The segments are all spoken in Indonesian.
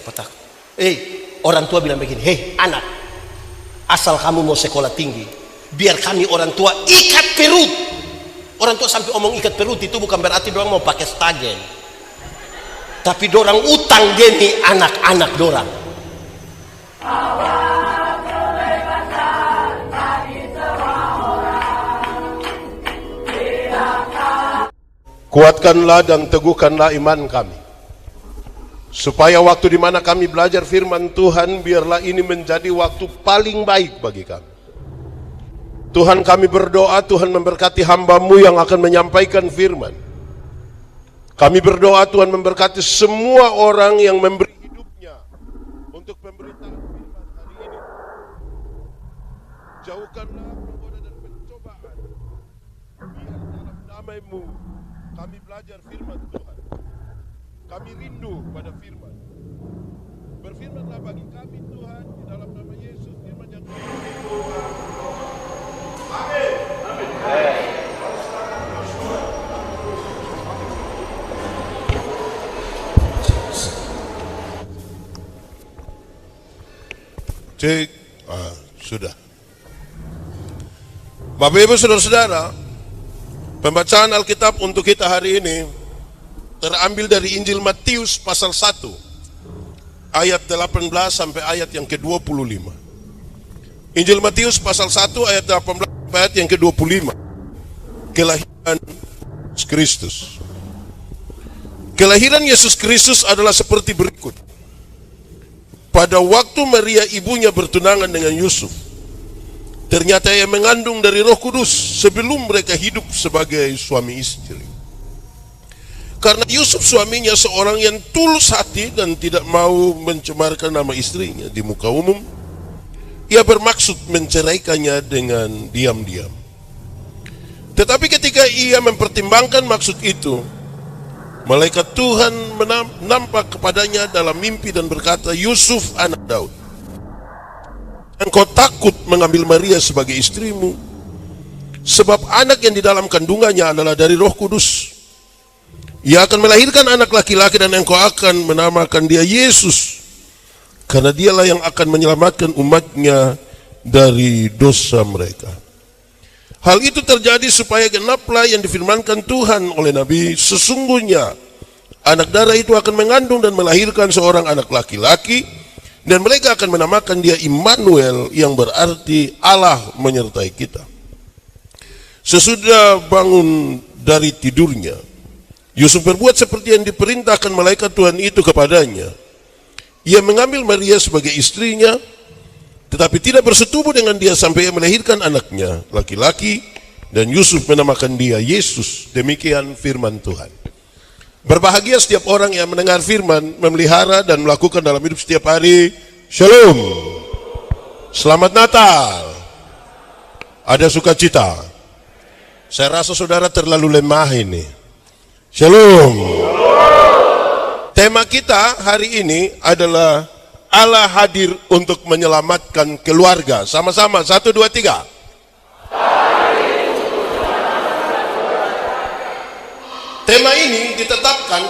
Apa takut? Orang tua bilang begini, hei anak, asal kamu mau sekolah tinggi, biar kami orang tua ikat perut. Orang tua sampai omong ikat perut itu bukan berarti dorang mau pakai stagen, tapi dorang utang geni anak-anak dorang. Kuatkanlah dan teguhkanlah iman kami, supaya waktu di mana kami belajar firman Tuhan, biarlah ini menjadi waktu paling baik bagi kami. Tuhan, kami berdoa, Tuhan memberkati hamba-Mu yang akan menyampaikan firman. Kami berdoa Tuhan memberkati semua orang yang memberi hidupnya untuk pemberitaan firman hari ini. Jauhkanlah penggoda dan pencobaan, biar dalam damai-Mu kami belajar firman Tuhan. Kami rindu pada firman. Berfirmanlah bagi kami Tuhan, di dalam nama Yesus, firman yang Amin. Amin. Cek. Sudah. Bapak Ibu Saudara-saudara, pembacaan Alkitab untuk kita hari ini terambil dari Injil Matius pasal 1 ayat 18 sampai ayat yang ke-25. Injil Matius pasal 1 ayat 18 sampai ayat yang ke-25. Kelahiran Yesus Kristus. Kelahiran Yesus Kristus adalah seperti berikut. Pada waktu Maria ibunya bertunangan dengan Yusuf, ternyata ia mengandung dari Roh Kudus sebelum mereka hidup sebagai suami istri. Karena Yusuf suaminya seorang yang tulus hati dan tidak mau mencemarkan nama istrinya di muka umum, ia bermaksud menceraikannya dengan diam-diam. Tetapi ketika ia mempertimbangkan maksud itu, malaikat Tuhan nampak kepadanya dalam mimpi dan berkata, Yusuf anak Daud, engkau takut mengambil Maria sebagai istrimu, sebab anak yang di dalam kandungannya adalah dari Roh Kudus. Ia akan melahirkan anak laki-laki dan engkau akan menamakan dia Yesus, karena dialah yang akan menyelamatkan umatnya dari dosa mereka. Hal itu terjadi supaya genaplah yang difirmankan Tuhan oleh Nabi, sesungguhnya anak darah itu akan mengandung dan melahirkan seorang anak laki-laki, dan mereka akan menamakan dia Immanuel, yang berarti Allah menyertai kita. Sesudah bangun dari tidurnya, Yusuf berbuat seperti yang diperintahkan malaikat Tuhan itu kepadanya. Ia mengambil Maria sebagai istrinya, tetapi tidak bersetubuh dengan dia sampai ia melahirkan anaknya laki-laki, dan Yusuf menamakan dia Yesus. Demikian firman Tuhan. Berbahagia setiap orang yang mendengar firman, memelihara dan melakukan dalam hidup setiap hari. Shalom. Selamat Natal. Ada sukacita. Saya rasa saudara terlalu lemah ini. Shalom. Tema kita hari ini adalah Allah hadir untuk menyelamatkan keluarga. Sama-sama, 1, 2, 3. Tema ini ditetapkan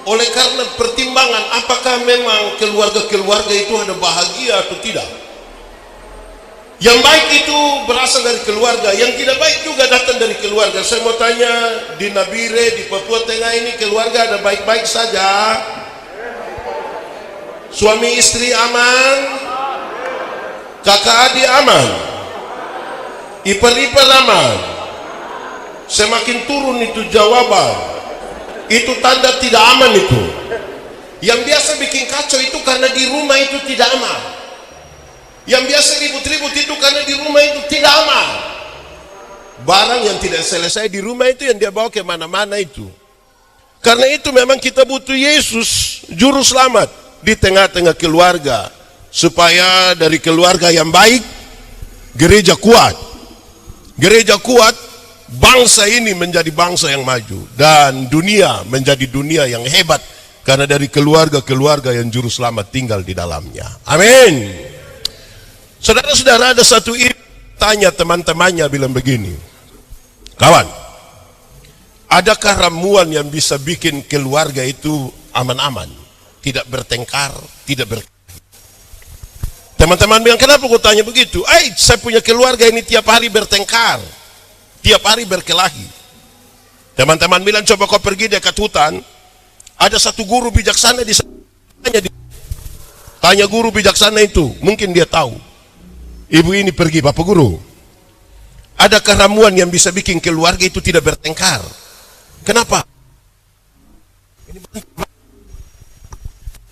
oleh karena pertimbangan apakah memang keluarga-keluarga itu ada bahagia atau tidak. Yang baik itu berasal dari keluarga, yang tidak baik juga datang dari keluarga. Saya mau tanya, di Nabire, di Papua Tengah ini keluarga ada baik-baik saja? Suami istri aman, kakak adik aman, ipar-ipar aman. Semakin turun itu jawaban, itu tanda tidak aman itu. Yang biasa bikin kacau itu karena di rumah itu tidak aman. Yang biasa ribut-ribut itu karena di rumah itu tidak aman. Barang yang tidak selesai di rumah itu yang dia bawa ke mana-mana itu. Karena itu memang kita butuh Yesus, juru selamat di tengah-tengah keluarga, supaya dari keluarga yang baik gereja kuat. Gereja kuat, bangsa ini menjadi bangsa yang maju, dan dunia menjadi dunia yang hebat karena dari keluarga-keluarga yang juru selamat tinggal di dalamnya. Amin. Saudara-saudara, ada satu ibu tanya teman-temannya bilang begini, kawan, adakah ramuan yang bisa bikin keluarga itu aman-aman? tidak bertengkar, tidak ber. Teman-teman bilang, kenapa kau tanya begitu? Saya punya keluarga ini tiap hari bertengkar, tiap hari berkelahi. Teman-teman bilang, coba kau pergi dekat hutan, ada satu guru bijaksana di sana. Tanya guru bijaksana itu, mungkin dia tahu. Ibu ini pergi, Bapak Guru, adakah ramuan yang bisa bikin keluarga itu tidak bertengkar? Kenapa?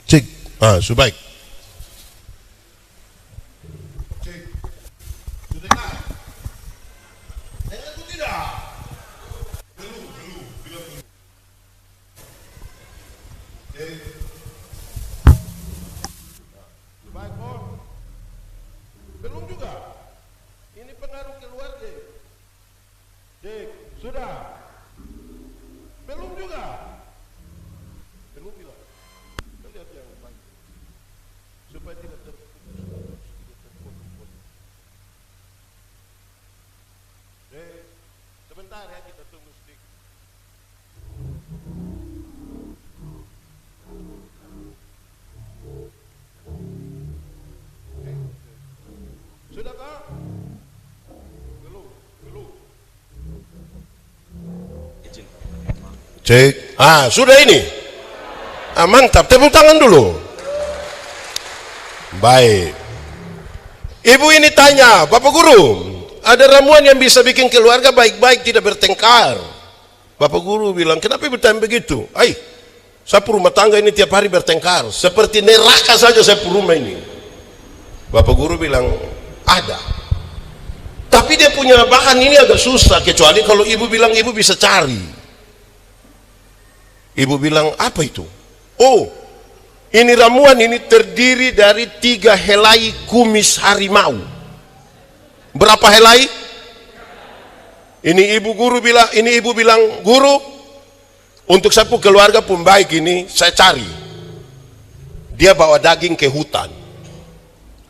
Cek, sebaik. Cek, sudah. Aku tidak. Belum. Sebaik, belum juga. Ini pengaruh keluarga. Cek, sudah. Belum juga. Belum bilang. Lihat yang baik. Supaya tidak terputus. Sebentar ya, kita tunggu sedikit. Sudah kah? Belum. Cek. Sudah ini. Mantap, tepuk tangan dulu. Baik. Ibu ini tanya, Bapak Guru, ada ramuan yang bisa bikin keluarga baik-baik, tidak bertengkar. Bapak Guru bilang, kenapa ibu tanya begitu? Sapu rumah tangga ini tiap hari bertengkar, seperti neraka saja sapu rumah ini. Bapak Guru bilang, ada. Tapi dia punya bahan ini agak susah, kecuali kalau ibu bilang ibu bisa cari. Ibu bilang, apa itu? Ini ramuan ini terdiri dari 3 helai kumis harimau. Berapa helai? Ini ibu bilang, Guru, untuk sapu keluarga pun baik ini, saya cari. Dia bawa daging ke hutan.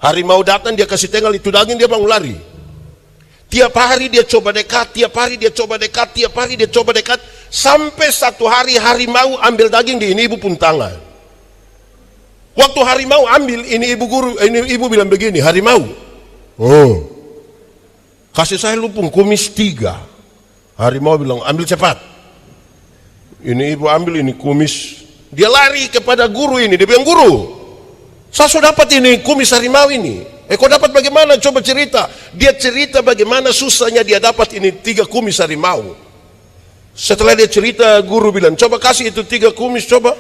Harimau datang, dia kasih tenggal itu daging, dia bangun lari. Tiap hari dia coba dekat, sampai satu hari harimau ambil daging di ini ibu pun tangan. Waktu harimau ambil, ini ibu bilang begini, harimau, kasih saya lupung kumis 3. Harimau bilang, ambil cepat. Ini ibu ambil ini kumis, dia lari kepada guru ini, dia bilang, Guru, saya sudah dapat ini kumis harimau ini. Kau dapat bagaimana? Coba cerita. Dia cerita bagaimana susahnya dia dapat ini 3 kumis harimau. Setelah dia cerita, guru bilang, coba kasih itu 3 kumis, coba.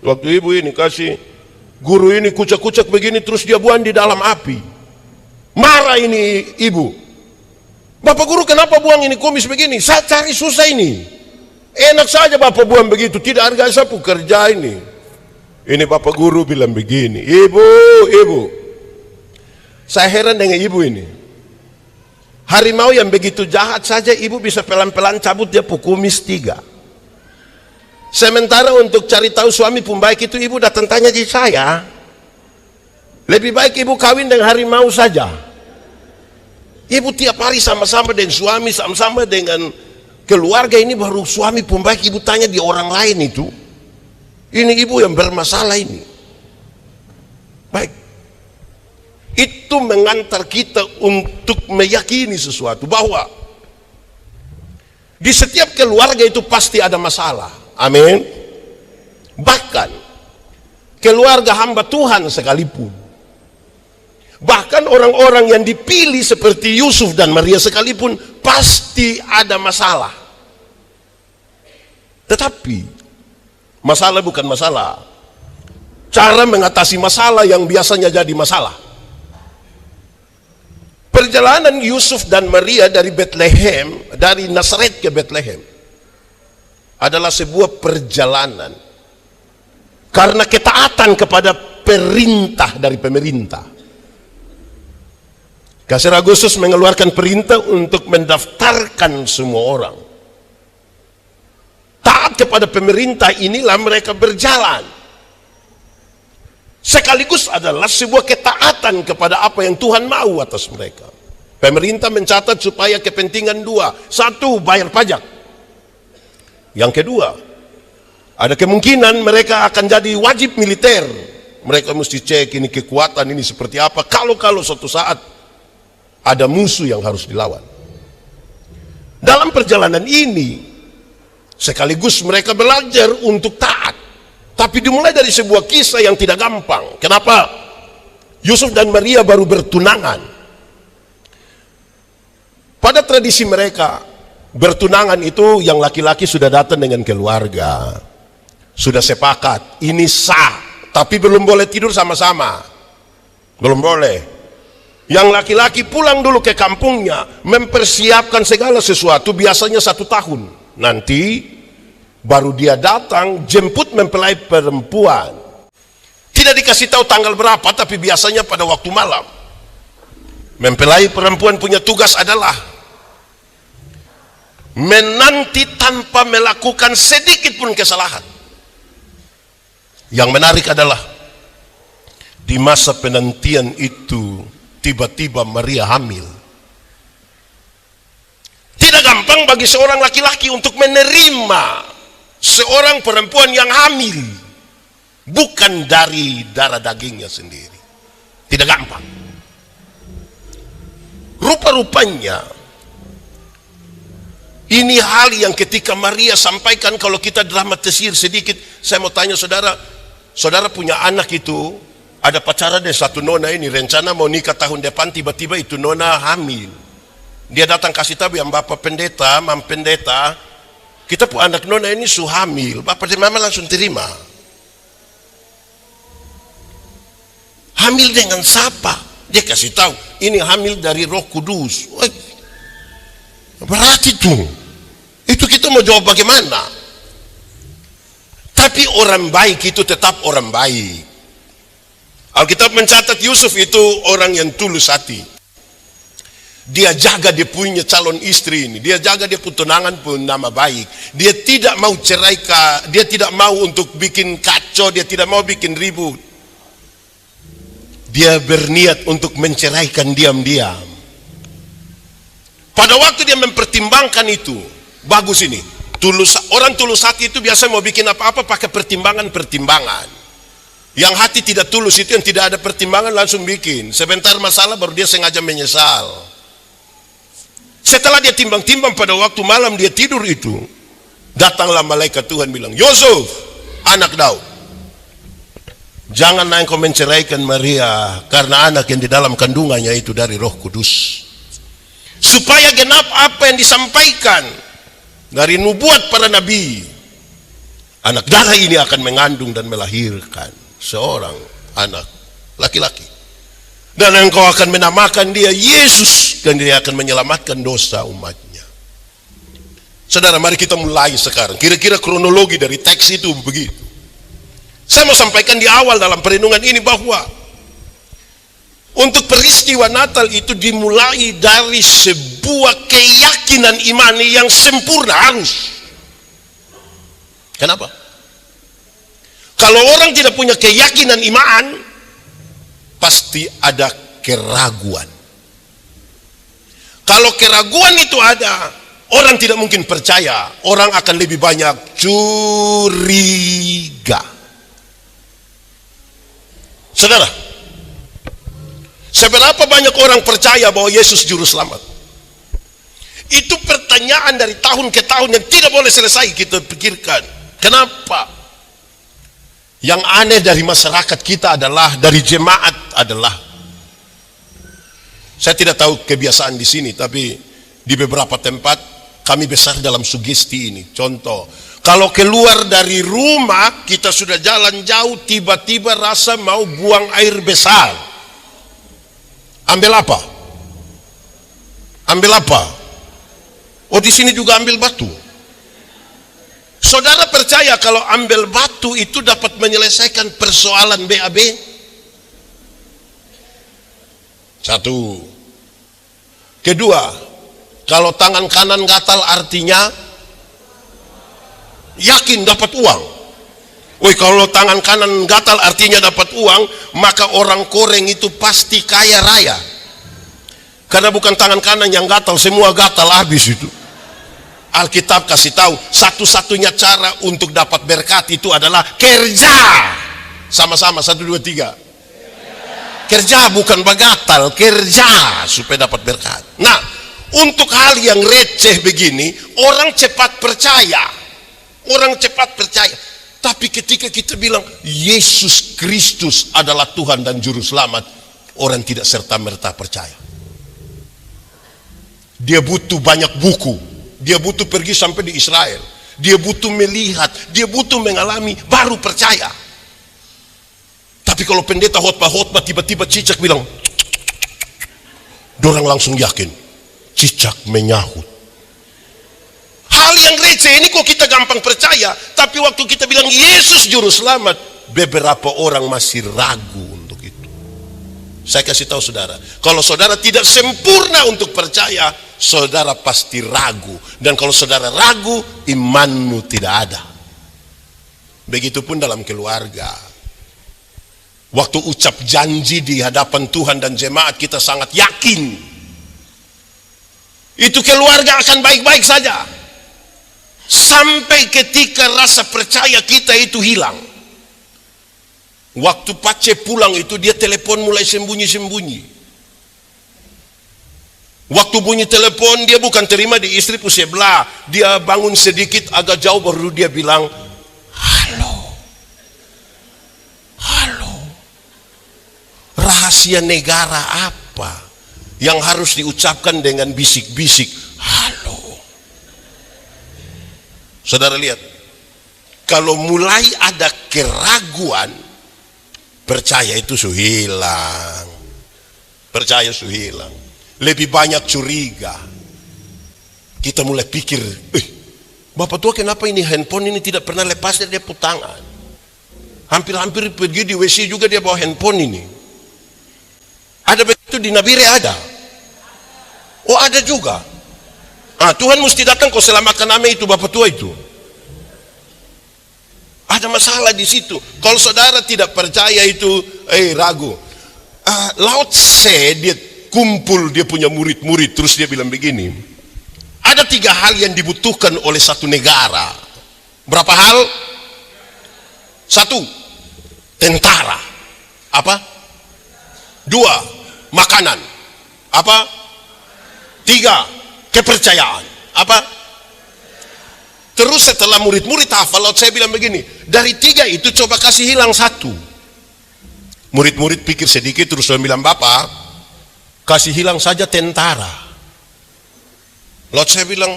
Waktu ibu ini kasih, guru ini kucak-kucak begini, terus dia buang di dalam api. Marah ini ibu. Bapak Guru, kenapa buang ini kumis begini? Saya cari susah ini. Enak saja Bapak buang begitu, tidak hargai sapu kerja ini. Ini Bapak Guru bilang begini, Ibu, saya heran dengan ibu ini. Harimau yang begitu jahat saja ibu bisa pelan-pelan cabut dia kumis 3. Sementara untuk cari tahu suami pun baik itu ibu datang tanya di saya. Lebih baik ibu kawin dengan harimau saja. Ibu tiap hari sama-sama dengan suami, sama-sama dengan keluarga ini, baru suami pun baik ibu tanya di orang lain itu. Ini ibu yang bermasalah ini. Baik. Itu mengantar kita untuk meyakini sesuatu, bahwa di setiap keluarga itu pasti ada masalah. Amin. Bahkan keluarga hamba Tuhan sekalipun, bahkan orang-orang yang dipilih seperti Yusuf dan Maria sekalipun, pasti ada masalah. Tetapi masalah bukan masalah, cara mengatasi masalah yang biasanya jadi masalah. Perjalanan Yusuf dan Maria dari Bethlehem, dari Nazaret ke Bethlehem, adalah sebuah perjalanan karena ketaatan kepada perintah dari pemerintah. Kaisar Agustus mengeluarkan perintah untuk mendaftarkan semua orang. Taat kepada pemerintah inilah mereka berjalan. Sekaligus adalah sebuah ketaatan kepada apa yang Tuhan mau atas mereka. Pemerintah mencatat supaya kepentingan 2. 1, bayar pajak. Yang kedua Ada kemungkinan mereka akan jadi wajib militer. Mereka mesti cek ini kekuatan ini seperti apa. Kalau suatu saat ada musuh yang harus dilawan. Dalam perjalanan ini, sekaligus mereka belajar untuk taat. Tapi dimulai dari sebuah kisah yang tidak gampang. Kenapa? Yusuf dan Maria baru bertunangan. Pada tradisi mereka, bertunangan itu yang laki-laki sudah datang dengan keluarga. Sudah sepakat, ini sah. Tapi belum boleh tidur sama-sama. Belum boleh. Yang laki-laki pulang dulu ke kampungnya, mempersiapkan segala sesuatu, biasanya 1 tahun. Nanti baru dia datang jemput mempelai perempuan. Tidak dikasih tahu tanggal berapa, tapi biasanya pada waktu malam. Mempelai perempuan punya tugas adalah menanti tanpa melakukan sedikit pun kesalahan. Yang menarik adalah di masa penantian itu tiba-tiba Maria hamil. Tidak gampang bagi seorang laki-laki untuk menerima seorang perempuan yang hamil, bukan dari darah dagingnya sendiri. Tidak gampang. Rupa-rupanya ini hal yang ketika Maria sampaikan, kalau kita dramatisir sedikit, saya mau tanya saudara punya anak itu, ada pacaran deh satu nona ini, rencana mau nikah tahun depan, tiba-tiba itu nona hamil. Dia datang kasih tahu yang bapak pendeta, mam pendeta, kita pun anak nona ini hamil. Bapak dan mama langsung terima. Hamil dengan siapa? Dia kasih tahu, ini hamil dari Roh Kudus. Berarti itu kita mau jawab bagaimana? Tapi orang baik itu tetap orang baik. Alkitab mencatat Yusuf itu orang yang tulus hati. Dia jaga dia punya calon istri ini. Dia jaga dia punya tunangan pun nama baik. Dia tidak mau ceraikan. Dia tidak mau untuk bikin kacau. Dia tidak mau bikin ribut. Dia berniat untuk menceraikan diam-diam. Pada waktu dia mempertimbangkan itu, bagus ini. Orang tulus hati itu biasa mau bikin apa-apa pakai pertimbangan-pertimbangan. Yang hati tidak tulus itu yang tidak ada pertimbangan langsung bikin. Sebentar masalah baru dia sengaja menyesal. Setelah dia timbang-timbang pada waktu malam dia tidur itu, datanglah malaikat Tuhan bilang, Yusuf, anak Daud, jangan engkau menceraikan Maria karena anak yang di dalam kandungannya itu dari Roh Kudus. Supaya genap apa yang disampaikan dari nubuat para nabi, anak darah ini akan mengandung dan melahirkan seorang anak laki-laki. Dan engkau akan menamakan dia Yesus, dan dia akan menyelamatkan dosa umatnya. Saudara, mari kita mulai sekarang. Kira-kira kronologi dari teks itu begitu. Saya mau sampaikan di awal dalam perenungan ini bahwa untuk peristiwa Natal itu dimulai dari sebuah keyakinan imani yang sempurna harus. Kenapa? Kalau orang tidak punya keyakinan iman, pasti ada keraguan. Kalau keraguan itu ada, orang tidak mungkin percaya. Orang akan lebih banyak curiga. Saudara, seberapa banyak orang percaya bahwa Yesus juru selamat? Itu pertanyaan dari tahun ke tahun yang tidak boleh selesai kita pikirkan. Kenapa? Yang aneh dari masyarakat kita adalah, dari jemaat adalah, saya tidak tahu kebiasaan di sini, tapi di beberapa tempat kami besar dalam sugesti ini. Contoh, kalau keluar dari rumah, kita sudah jalan jauh, tiba-tiba rasa mau buang air besar. Ambil apa? Ambil apa? Oh, di sini juga ambil batu. Saudara percaya kalau ambil batu itu dapat menyelesaikan persoalan BAB? Satu. Kedua, kalau tangan kanan gatal artinya yakin dapat uang. Woi, kalau tangan kanan gatal artinya dapat uang, maka orang Koreng itu pasti kaya raya. Karena bukan tangan kanan yang gatal, semua gatal habis itu. Alkitab kasih tahu satu-satunya cara untuk dapat berkat itu adalah kerja. Sama-sama 1, 2, 3. Kerja, bukan bagatal, kerja supaya dapat berkat. Nah, untuk hal yang receh begini, orang cepat percaya. Orang cepat percaya. Tapi ketika kita bilang Yesus Kristus adalah Tuhan dan Juru Selamat, orang tidak serta-merta percaya. Dia butuh banyak buku. Dia butuh pergi sampai di Israel. Dia butuh melihat, dia butuh mengalami, baru percaya. Tapi kalau pendeta khotbah tiba-tiba cicak bilang, dorang langsung yakin. Cicak menyahut. Hal yang receh ini kok kita gampang percaya. Tapi waktu kita bilang Yesus Juru Selamat, beberapa orang masih ragu untuk itu. Saya kasih tahu saudara, kalau saudara tidak sempurna untuk percaya, saudara pasti ragu. Dan kalau saudara ragu, imanmu tidak ada. Begitupun dalam keluarga. Waktu ucap janji di hadapan Tuhan dan jemaat, kita sangat yakin itu keluarga akan baik-baik saja. Sampai ketika rasa percaya kita itu hilang. Waktu Pace pulang itu, dia telepon mulai sembunyi-sembunyi. Waktu bunyi telepon, dia bukan terima di istri sebelah. Dia bangun sedikit agak jauh, baru dia bilang, halo. Halo. Rahasia negara apa yang harus diucapkan dengan bisik-bisik? Halo. Saudara lihat, kalau mulai ada keraguan, percaya itu sudah hilang. Percaya sudah hilang. Lebih banyak curiga. Kita mulai pikir, Bapak tua kenapa ini handphone ini tidak pernah lepas dari dia tangan? Hampir-hampir pergi di WC juga dia bawa handphone ini. Ada begitu di Nabire ada? Oh ada juga. Tuhan mesti datang kau selamatkan ame itu Bapak tua itu. Ada masalah di situ. Kalau saudara tidak percaya itu, ragu. Lao Tse dia kumpul dia punya murid-murid, terus dia bilang begini, ada 3 hal yang dibutuhkan oleh satu negara. Berapa hal? 1, tentara. Apa? 2, makanan. Apa? 3, kepercayaan. Apa? Terus setelah murid-murid hafal, lalu saya bilang begini, dari 3 itu coba kasih hilang 1. Murid-murid pikir sedikit, terus saya bilang, Bapak, kasih hilang saja tentara. Lalu saya bilang,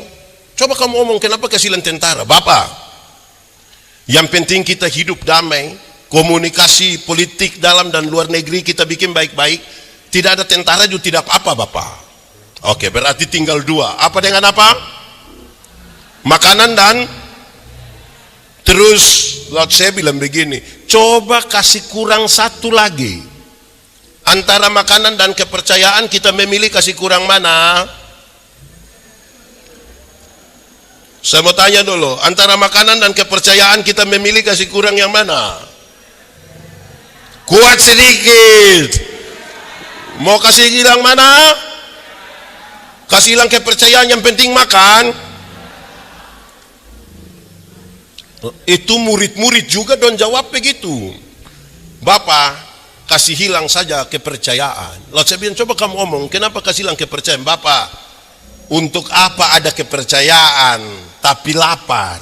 coba kamu ngomong kenapa kasih hilang tentara? Bapak, yang penting kita hidup damai, komunikasi politik dalam dan luar negeri kita bikin baik-baik. Tidak ada tentara juga tidak apa-apa Bapak. Oke, berarti tinggal 2. Apa dengan apa? Makanan dan terus lalu saya bilang begini, coba kasih kurang 1 lagi. Antara makanan dan kepercayaan kita memilih kasih kurang mana? Saya mau tanya dulu, antara makanan dan kepercayaan kita memilih kasih kurang yang mana? Kuat sedikit. Mau kasih hilang mana? Kasih hilang kepercayaan, yang penting makan. Itu murid-murid juga don jawab begitu. Bapak, kasih hilang saja kepercayaan. Lalu saya bilang, coba kamu ngomong, kenapa kasih hilang kepercayaan? Bapak, untuk apa ada kepercayaan tapi lapar?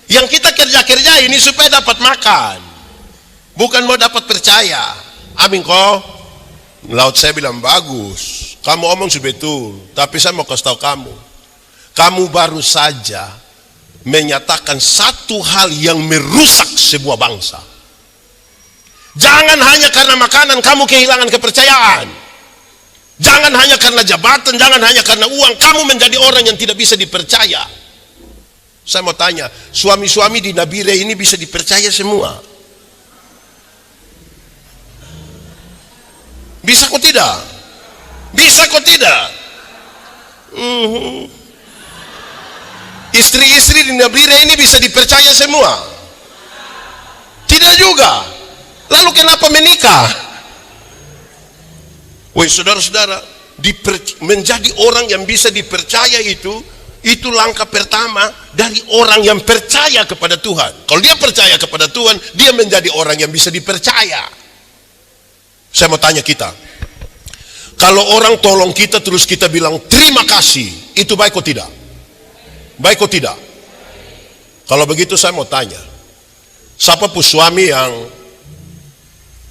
Yang kita kerja-kerja ini supaya dapat makan, bukan mau dapat percaya. Amin kok? Lalu saya bilang, bagus, kamu ngomong betul, tapi saya mau kasih tahu kamu baru saja menyatakan 1 hal yang merusak sebuah bangsa. Jangan hanya karena makanan kamu kehilangan kepercayaan. Jangan hanya karena jabatan, jangan hanya karena uang kamu menjadi orang yang tidak bisa dipercaya. Saya mau tanya, suami-suami di Nabire ini bisa dipercaya semua? Bisa kok tidak? Bisa kok tidak? Istri-istri di Nabire ini bisa dipercaya semua? Tidak juga. Lalu kenapa menikah? Woi saudara-saudara, menjadi orang yang bisa dipercaya itu Itu langkah pertama dari orang yang percaya kepada Tuhan. Kalau dia percaya kepada Tuhan, dia menjadi orang yang bisa dipercaya. Saya mau tanya kita, kalau orang tolong kita terus kita bilang terima kasih, itu baik atau tidak? Baik atau tidak? Kalau begitu saya mau tanya, siapa pun suami yang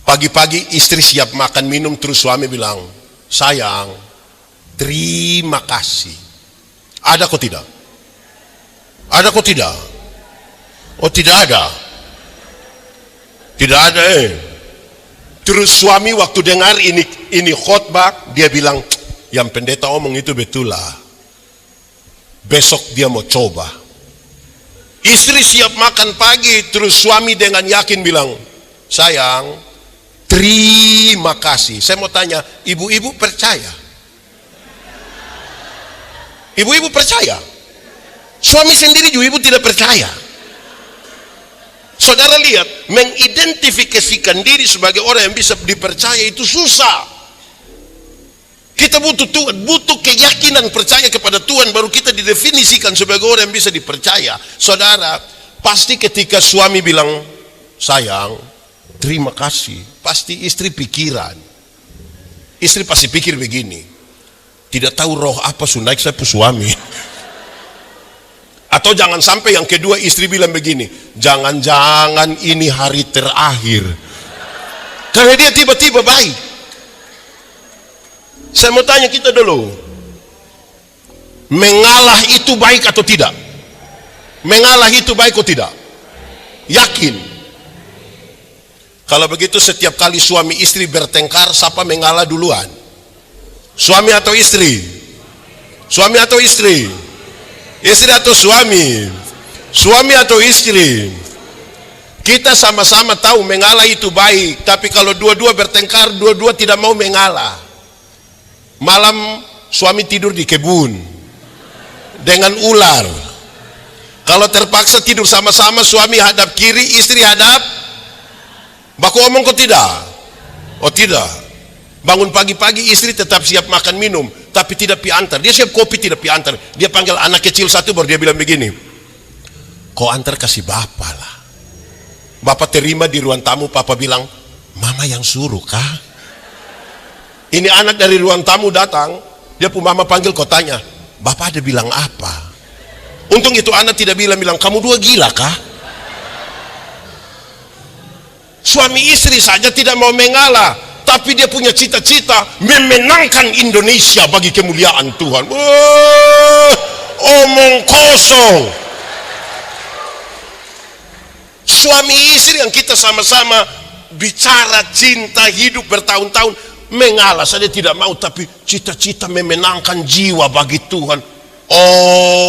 pagi-pagi istri siap makan minum terus suami bilang, sayang, terima kasih. Ada kok tidak? Ada kok tidak? Oh tidak ada. Tidak ada Terus suami waktu dengar ini khotbah, dia bilang, yang pendeta omong itu betul lah. Besok dia mau coba. Istri siap makan pagi, terus suami dengan yakin bilang, sayang, terima kasih. Saya mau tanya, ibu-ibu percaya? Ibu-ibu percaya? Suami sendiri juga ibu tidak percaya. Saudara lihat, mengidentifikasikan diri sebagai orang yang bisa dipercaya itu susah. Kita butuh Tuhan, butuh keyakinan percaya kepada Tuhan, baru kita didefinisikan sebagai orang yang bisa dipercaya. Saudara, pasti ketika suami bilang, sayang, terima kasih, pasti istri pikiran. Istri pasti pikir begini, tidak tahu roh apa naik saya pun suami. Atau jangan sampai yang kedua istri bilang begini, jangan-jangan ini hari terakhir. Karena dia tiba-tiba baik. Saya mau tanya kita dulu, mengalah itu baik atau tidak? Mengalah itu baik atau tidak? Yakin? Kalau begitu setiap kali suami istri bertengkar, siapa mengalah duluan? Suami atau istri? Suami atau istri? Istri atau suami? Suami atau istri? Kita sama-sama tahu mengalah itu baik, tapi kalau dua-dua bertengkar, dua-dua tidak mau mengalah. Malam suami tidur di kebun dengan ular. Kalau terpaksa tidur sama-sama, suami hadap kiri, istri hadap. Baku omong kok tidak? Oh tidak. Bangun pagi-pagi istri tetap siap makan minum, tapi tidak piantar. Dia siap kopi tidak piantar. Dia panggil anak kecil satu, baru dia bilang begini, kau antar kasih bapak lah. Bapak terima di ruang tamu, papa bilang, mama yang suruh kah? Ini anak dari ruang tamu datang, dia pun mama panggil, kau tanya, bapak ada bilang apa? Untung itu anak tidak bilang, kamu dua gila kah? Suami istri saja tidak mau mengalah, tapi dia punya cita-cita memenangkan Indonesia bagi kemuliaan Tuhan. Omong kosong. Suami istri yang kita sama-sama bicara cinta hidup bertahun-tahun, mengalah saja tidak mau, tapi cita-cita memenangkan jiwa bagi Tuhan.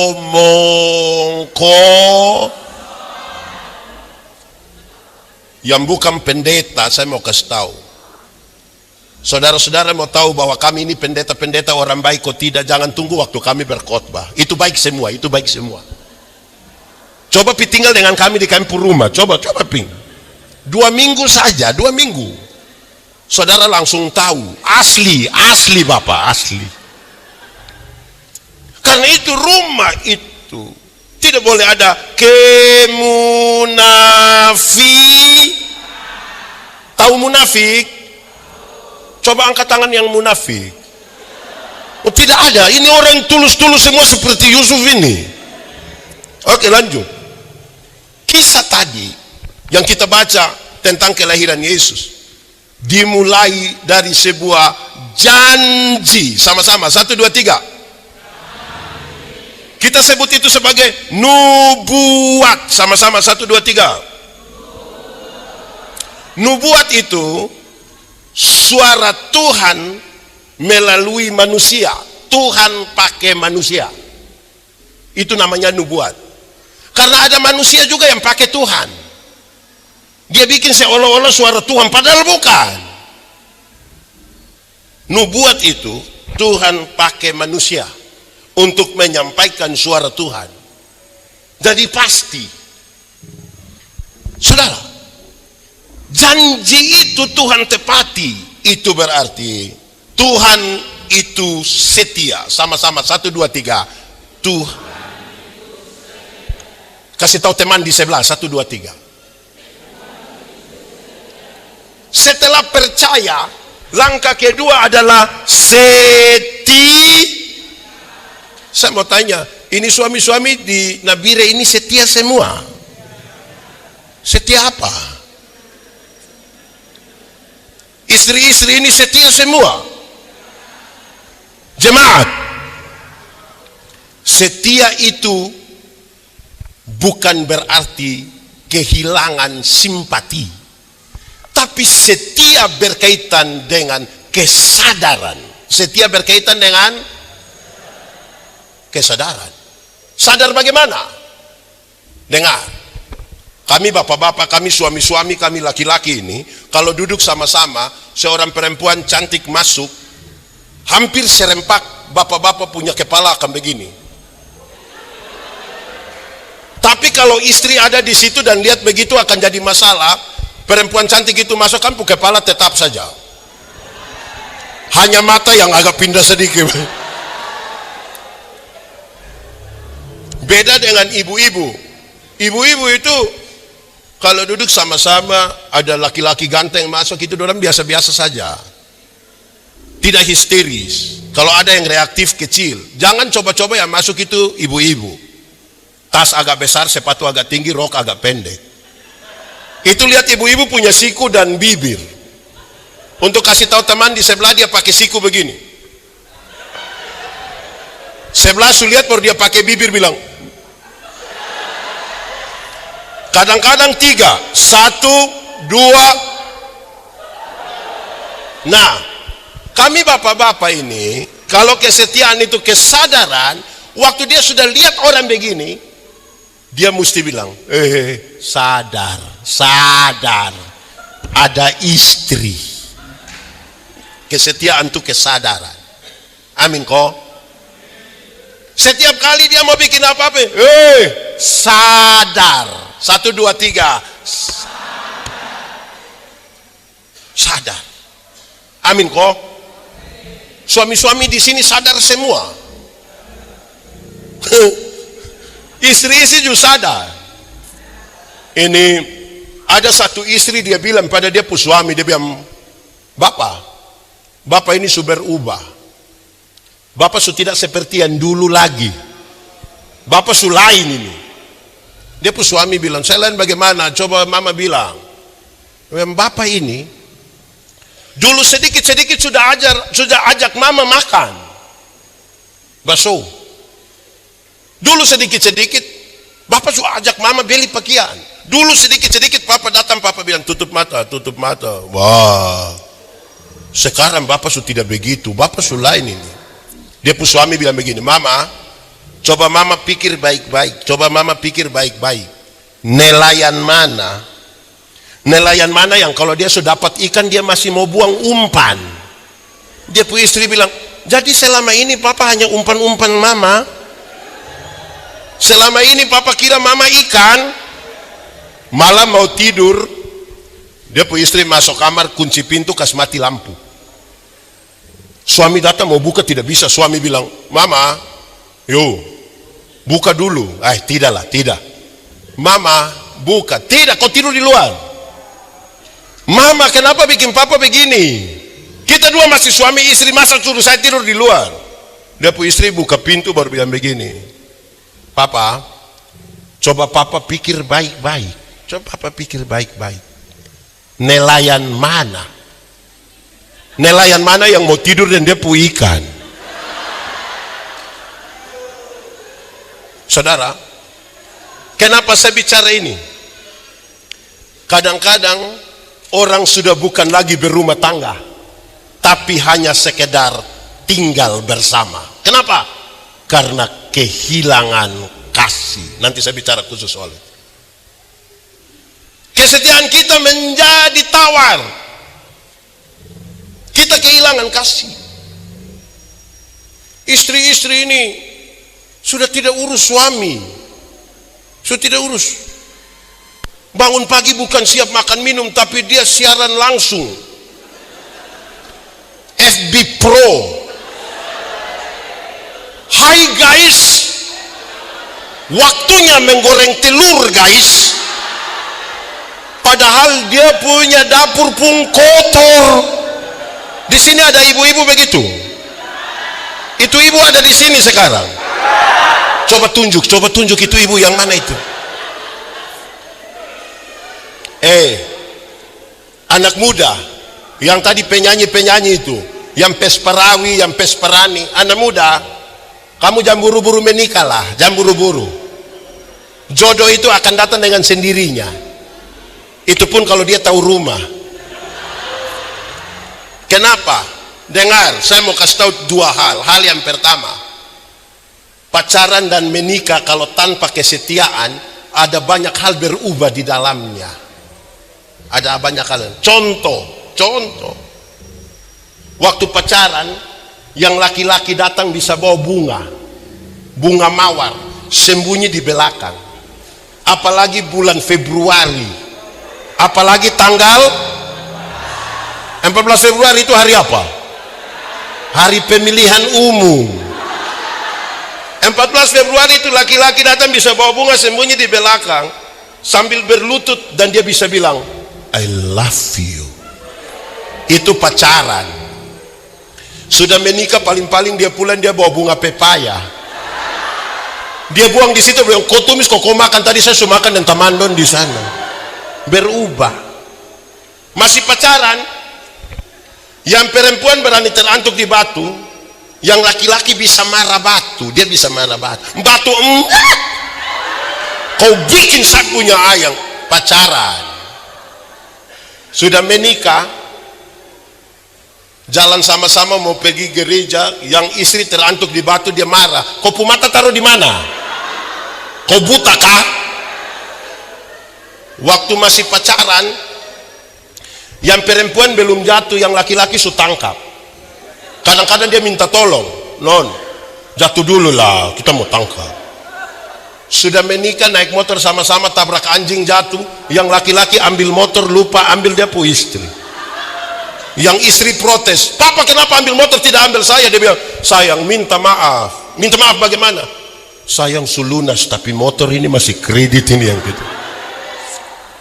Omong kosong. Yang bukan pendeta, saya mau kasih tahu. Saudara-saudara mau tahu bahwa kami ini pendeta-pendeta orang baik kok tidak, jangan tunggu waktu kami berkhotbah. Itu baik semua, itu baik semua. Coba tinggal dengan kami di kampung rumah, coba ping. 2 minggu saja, 2 minggu. Saudara langsung tahu, asli Bapak, asli. Karena itu rumah itu tidak boleh ada kemunafik. Tahu munafik? Coba angkat tangan yang munafik. Oh tidak ada, ini orang tulus-tulus semua seperti Yusuf ini. Oke lanjut. Kisah tadi yang kita baca tentang kelahiran Yesus dimulai dari sebuah janji. Sama-sama, 1, 2, 3. Kita sebut itu sebagai nubuat. Sama-sama, 1, 2, 3. Nubuat itu suara Tuhan melalui manusia. Tuhan pakai manusia. Itu namanya nubuat. Karena ada manusia juga yang pakai Tuhan. Dia bikin seolah-olah suara Tuhan, padahal bukan. Nubuat itu Tuhan pakai manusia untuk menyampaikan suara Tuhan. Jadi pasti, saudara, janji itu Tuhan tepati. Itu berarti Tuhan itu setia. Sama-sama, 1, 2, 3. Tuhan Kasih tahu teman di sebelah, 1, 2, 3. Setelah percaya, langkah kedua adalah Saya mau tanya, ini suami-suami di Nabire ini setia semua? Setia apa? Istri-istri ini setia semua? Jemaat, setia itu bukan berarti kehilangan simpati, tapi setia berkaitan dengan kesadaran. Setia berkaitan dengan kesadaran. Sadar bagaimana? Dengar, kami bapak-bapak, kami suami-suami, kami laki-laki ini, kalau duduk sama-sama, seorang perempuan cantik masuk, hampir serempak bapak-bapak punya kepala akan begini. Tapi kalau istri ada di situ dan lihat begitu akan jadi masalah. Perempuan cantik itu masuk kan kepala tetap saja. Hanya mata yang agak pindah sedikit. Beda dengan ibu-ibu. Ibu-ibu itu kalau duduk sama-sama ada laki-laki ganteng masuk itu orang biasa-biasa saja. Tidak histeris. Kalau ada yang reaktif kecil, jangan coba-coba yang masuk itu ibu-ibu. Tas agak besar, sepatu agak tinggi, rok agak pendek. Itu lihat ibu-ibu punya siku dan bibir. Untuk kasih tahu teman di sebelah dia pakai siku begini. Sebelah su lihat baru dia pakai bibir bilang. Kadang-kadang 3, 1, 2. Nah, kami bapak-bapak ini, kalau kesetiaan itu kesadaran, waktu dia sudah lihat orang begini, dia mesti bilang, sadar, ada istri. Kesetiaan itu kesadaran. Amin kok. Setiap kali dia mau bikin apa-apa, sadar. 1, 2, 3. Sadar. Amin kok. Suami-suami di sini sadar semua. Istri-istri juga sadar. Ini ada satu istri dia bilang pada dia suami, dia bilang, Bapak ini sudah berubah. Bapak sudah tidak seperti yang dulu lagi. Bapak sudah lain ini. Dia suami bilang, saya lain bagaimana? Coba mama bilang. Bapak ini dulu sedikit-sedikit sudah ajak mama makan bakso. Dulu sedikit-sedikit Bapak sudah ajak mama beli pakaian. Dulu sedikit-sedikit Papa datang, Papa bilang tutup mata. Wah, sekarang Bapak sudah tidak begitu. Bapak sudah lain ini. Dia suami bilang begini, Mama, coba Mama pikir baik-baik. Nelayan mana yang kalau dia sudah dapat ikan dia masih mau buang umpan. Dia istri bilang, jadi selama ini Papa hanya umpan-umpan Mama. Selama ini Papa kira Mama ikan. Malam mau tidur, dia istri masuk kamar, kunci pintu, kasih mati lampu. Suami datang mau buka tidak bisa. Suami bilang, Mama, yuk buka dulu. Tidak. Mama, buka. Tidak, kau tidur di luar. Mama, kenapa bikin Papa begini? Kita dua masih suami istri, masa suruh saya tidur di luar? Dia istri buka pintu baru bilang begini, Papa, coba Papa pikir baik-baik. Nelayan mana yang mau tidur dan dia ikan? Saudara, kenapa saya bicara ini? Kadang-kadang orang sudah bukan lagi berumah tangga, tapi hanya sekedar tinggal bersama. Kenapa? Karena kehilangan kasih. Nanti saya bicara khusus soal itu. Kesetiaan kita menjadi tawar. Kita kehilangan kasih. Istri-istri ini sudah tidak urus suami. Sudah tidak urus. Bangun pagi bukan siap makan minum, tapi dia siaran langsung. FB Pro. Hai guys, Waktunya menggoreng telur, guys. Padahal dia punya dapur pun kotor. Di sini ada ibu-ibu begitu. Itu ibu ada di sini sekarang. Coba tunjuk itu ibu yang mana itu? Anak muda yang tadi penyanyi itu, yang pesperawi, yang pesperani, anak muda, kamu jangan buru-buru menikah lah, jangan buru-buru. Jodoh itu akan datang dengan sendirinya. Itu pun kalau dia tahu rumah. Kenapa? Dengar, saya mau kasih tahu dua hal. Hal yang pertama, pacaran dan menikah kalau tanpa kesetiaan, ada banyak hal berubah di dalamnya. Ada banyak hal. Contoh, waktu pacaran, yang laki-laki datang bisa bawa bunga mawar, sembunyi di belakang. Apalagi bulan Februari, apalagi tanggal 14 Februari itu hari apa? Hari pemilihan umum. 14 Februari itu laki-laki datang bisa bawa bunga sembunyi di belakang sambil berlutut, dan dia bisa bilang I love you. Itu pacaran. Sudah menikah paling-paling dia pulang dia bawa bunga pepaya. Dia buang di situ, bilang kau tumis kau makan, tadi saya sudah makan dan tamandon di sana. Berubah. Masih pacaran, yang perempuan berani terantuk di batu, yang laki-laki bisa marah batu, dia bisa marah batu. Kau bikin sakunya ayam. Pacaran. Sudah menikah, jalan sama-sama mau pergi gereja, yang istri terantuk di batu, dia marah. Kau pu mata taruh di mana? Kau buta kah? Waktu masih pacaran, yang perempuan belum jatuh, yang laki-laki sudah tangkap. Kadang-kadang dia minta tolong, non, jatuh dulu lah, kita mau tangkap. Sudah menikah, naik motor sama-sama, tabrak anjing jatuh, yang laki-laki ambil motor, lupa ambil dia pu istri. Yang istri protes, papa kenapa ambil motor tidak ambil saya? Dia bilang, sayang minta maaf. Minta maaf bagaimana? Sayang sulunas, tapi motor ini masih kredit ini yang gitu.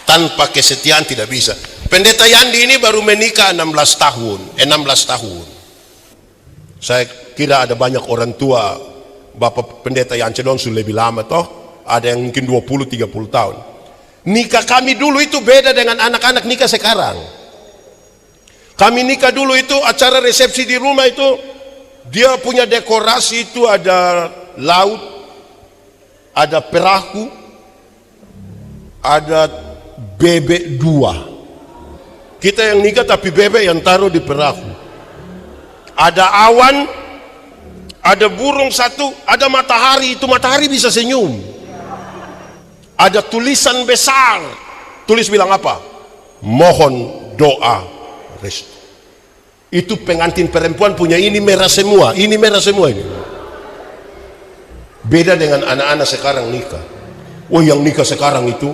Tanpa kesetiaan tidak bisa. Pendeta Yandi ini baru menikah 16 tahun. Saya kira ada banyak orang tua Bapak Pendeta Yance Donsu lebih lama toh, ada yang mungkin 20-30 tahun. Nikah kami dulu itu beda dengan anak-anak nikah sekarang. Kami nikah dulu itu acara resepsi di rumah itu, dia punya dekorasi itu ada laut, ada perahu, ada bebek 2. Kita yang nikah tapi bebek yang taruh di perahu. Ada awan, ada burung 1, ada matahari, itu matahari bisa senyum. Ada tulisan besar, tulis bilang apa? Mohon doa restu. Itu pengantin perempuan punya ini merah semua, ini. Beda dengan anak-anak sekarang nikah. Yang nikah sekarang itu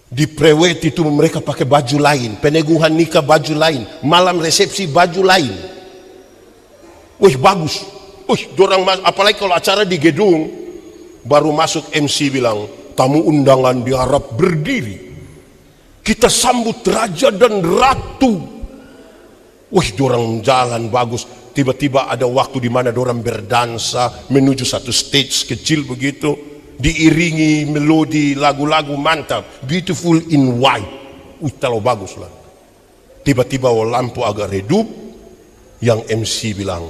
di prewed itu mereka pakai baju lain, peneguhan nikah baju lain, malam resepsi baju lain. Bagus. Dorang apalagi kalau acara di gedung, baru masuk MC bilang, tamu undangan diharap berdiri. Kita sambut raja dan ratu. Dorang jalan bagus. Tiba-tiba ada waktu di mana dorang berdansa menuju satu stage kecil begitu, diiringi melodi lagu-lagu mantap, Beautiful in White. Terlalu bagus lah. Tiba-tiba lampu agak redup, yang MC bilang,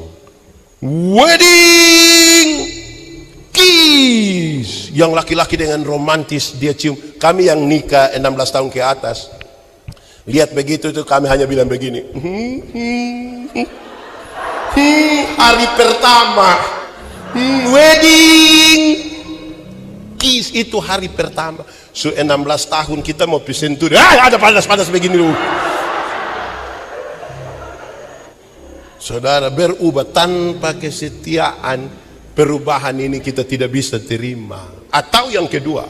wedding kiss. Yang laki-laki dengan romantis dia cium. Kami yang nikah 16 tahun ke atas, lihat begitu tuh kami hanya bilang begini, hari pertama, wedding kiss itu hari pertama. 16 tahun kita mau pisentur, ada panas-panas begini dulu. Saudara, berubah tanpa kesetiaan, perubahan ini kita tidak bisa terima. Atau yang kedua,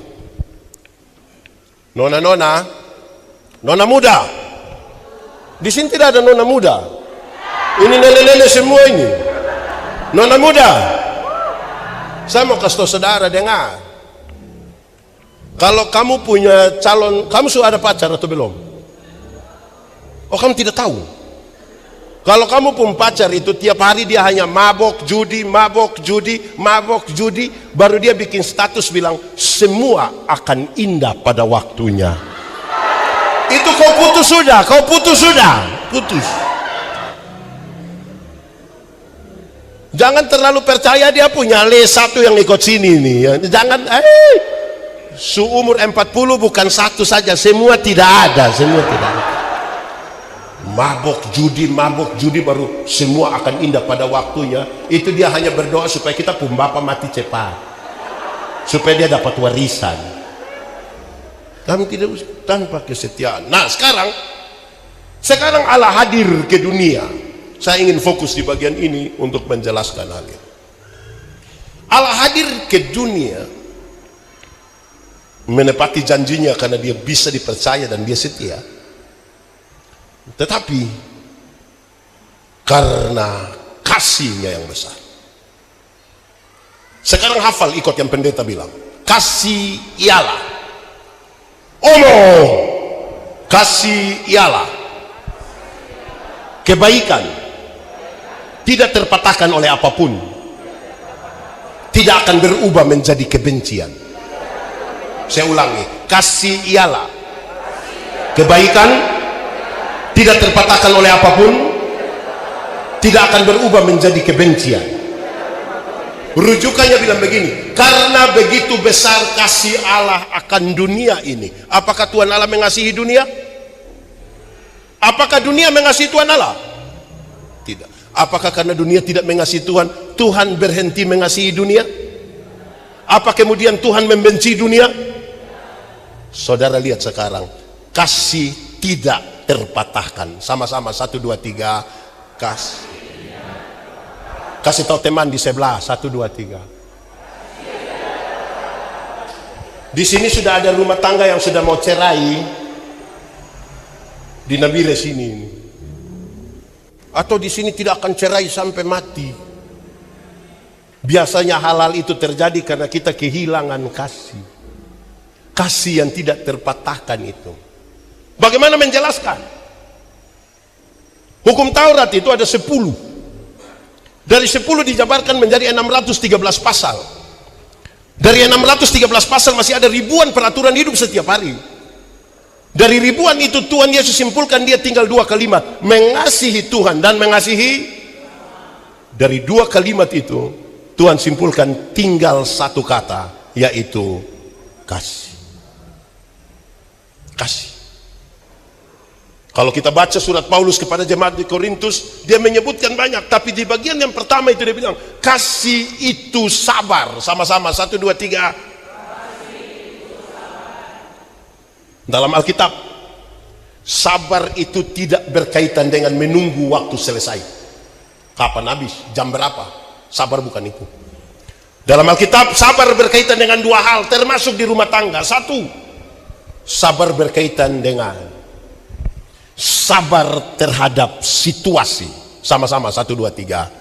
nona muda. Di sini tidak ada nona muda. Ini nenek-nenek semua ini. Nona muda, Saya mau kasih tahu saudara, dengar. Kalau kamu punya calon, kamu sudah ada pacar atau belum? Oh, kamu tidak tahu. Kalau kamu pun pacar itu tiap hari dia hanya mabok judi, mabok judi, mabok judi, baru dia bikin status bilang semua akan indah pada waktunya. Itu kau putus sudah, putus. Jangan terlalu percaya dia punya satu yang ikut sini nih. Jangan, seumur 40 bukan satu saja, semua tidak ada. Mabok judi baru semua akan indah pada waktunya. Itu dia hanya berdoa supaya kita pun Bapak mati cepat, supaya dia dapat warisan. Kami tidak tanpa kesetiaan. Nah, sekarang Allah hadir ke dunia. Saya ingin fokus di bagian ini untuk menjelaskan hal ini. Allah hadir ke dunia menepati janjinya karena dia bisa dipercaya dan dia setia. Tetapi karena kasihnya yang besar. Sekarang hafal, ikut yang pendeta bilang. Kasih ialah. Kasih ialah kebaikan. Tidak terpatahkan oleh apapun, tidak akan berubah menjadi kebencian. Saya ulangi, kasih ialah kebaikan, tidak terpatahkan oleh apapun, tidak akan berubah menjadi kebencian. Rujukannya bilang begini, karena begitu besar kasih Allah akan dunia ini. Apakah Tuhan Allah mengasihi dunia? Apakah dunia mengasihi Tuhan Allah? Tidak. Apakah karena dunia tidak mengasihi Tuhan, Tuhan berhenti mengasihi dunia? Apa kemudian Tuhan membenci dunia? Saudara lihat sekarang, kasih tidak terpatahkan. Sama-sama, 1, 2, 3. Kasih tahu teman di sebelah, 1, 2, 3. Di sini sudah ada rumah tangga yang sudah mau cerai di Nabire sini. Atau di sini tidak akan cerai sampai mati. Biasanya halal itu terjadi karena kita kehilangan kasih. Kasih yang tidak terpatahkan itu. Bagaimana menjelaskan? Hukum Taurat itu ada 10. Dari 10 dijabarkan menjadi 613 pasal. Dari 613 pasal masih ada ribuan peraturan hidup setiap hari. Dari ribuan itu Tuhan Yesus simpulkan dia tinggal 2 kalimat, mengasihi Tuhan dan mengasihi. Dari 2 kalimat itu Tuhan simpulkan tinggal 1 kata, yaitu kasih. Kasih. Kalau kita baca surat Paulus kepada jemaat di Korintus, dia menyebutkan banyak, tapi di bagian yang pertama itu dia bilang kasih itu sabar. Sama-sama, 1, 2, 3. Dalam Alkitab, sabar itu tidak berkaitan dengan menunggu waktu selesai. Kapan habis? Jam berapa? Sabar bukan itu. Dalam Alkitab, sabar berkaitan dengan 2 hal, termasuk di rumah tangga. 1, sabar berkaitan dengan sabar terhadap situasi. Sama-sama, 1, 2, 3.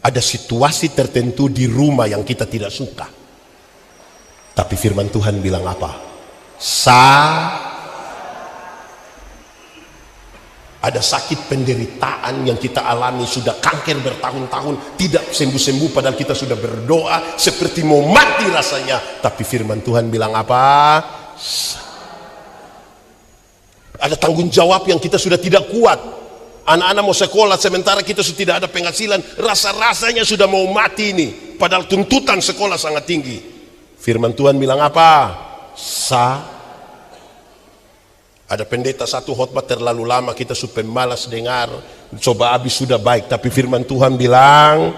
Ada situasi tertentu di rumah yang kita tidak suka. Tapi firman Tuhan bilang apa? Ada sakit penderitaan yang kita alami, sudah kanker bertahun-tahun, tidak sembuh-sembuh, padahal kita sudah berdoa seperti mau mati rasanya. Tapi firman Tuhan bilang apa? Ada tanggung jawab yang kita sudah tidak kuat. Anak-anak mau sekolah sementara kita sudah tidak ada penghasilan, rasa-rasanya sudah mau mati ini, padahal tuntutan sekolah sangat tinggi. Firman Tuhan bilang apa? Ada pendeta satu khotbah terlalu lama, kita supaya malas dengar, coba habis sudah baik, tapi firman Tuhan bilang.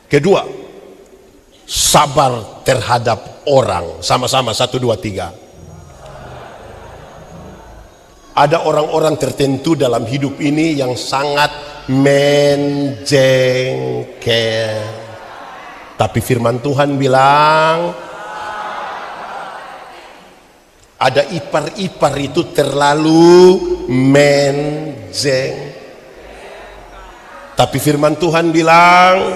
Kedua, sabar terhadap orang. Sama-sama, 1, 2, 3. Ada orang-orang tertentu dalam hidup ini yang sangat menjengkel. Tapi firman Tuhan bilang, ada ipar-ipar itu terlalu Tapi firman Tuhan bilang,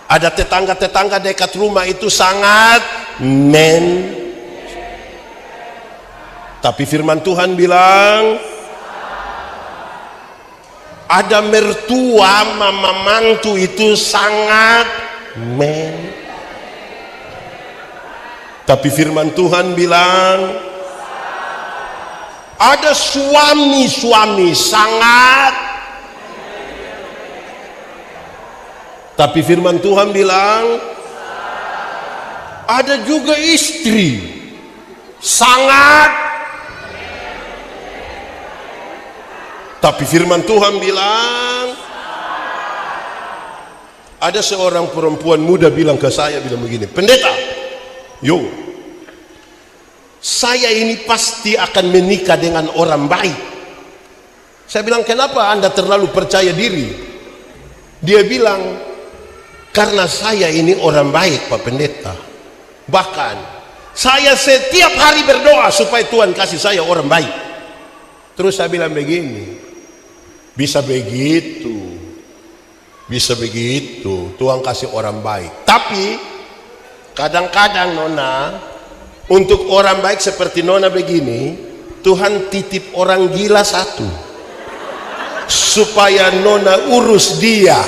ada tetangga-tetangga dekat rumah itu sangat Tapi firman Tuhan bilang, ada mertua mama mantu itu sangat Tapi firman Tuhan bilang, ada suami-suami sangat. Tapi firman Tuhan bilang, ada juga istri sangat. Tapi firman Tuhan bilang, ada seorang perempuan muda bilang ke saya, bilang begini, pendeta, saya ini pasti akan menikah dengan orang baik. Saya bilang, kenapa Anda terlalu percaya diri? Dia bilang, karena saya ini orang baik, Pak Pendeta. Bahkan saya setiap hari berdoa supaya Tuhan kasih saya orang baik. Terus saya bilang begini, bisa begitu, Tuhan kasih orang baik. Tapi kadang-kadang Nona, untuk orang baik seperti Nona begini, Tuhan titip orang gila satu supaya Nona urus dia.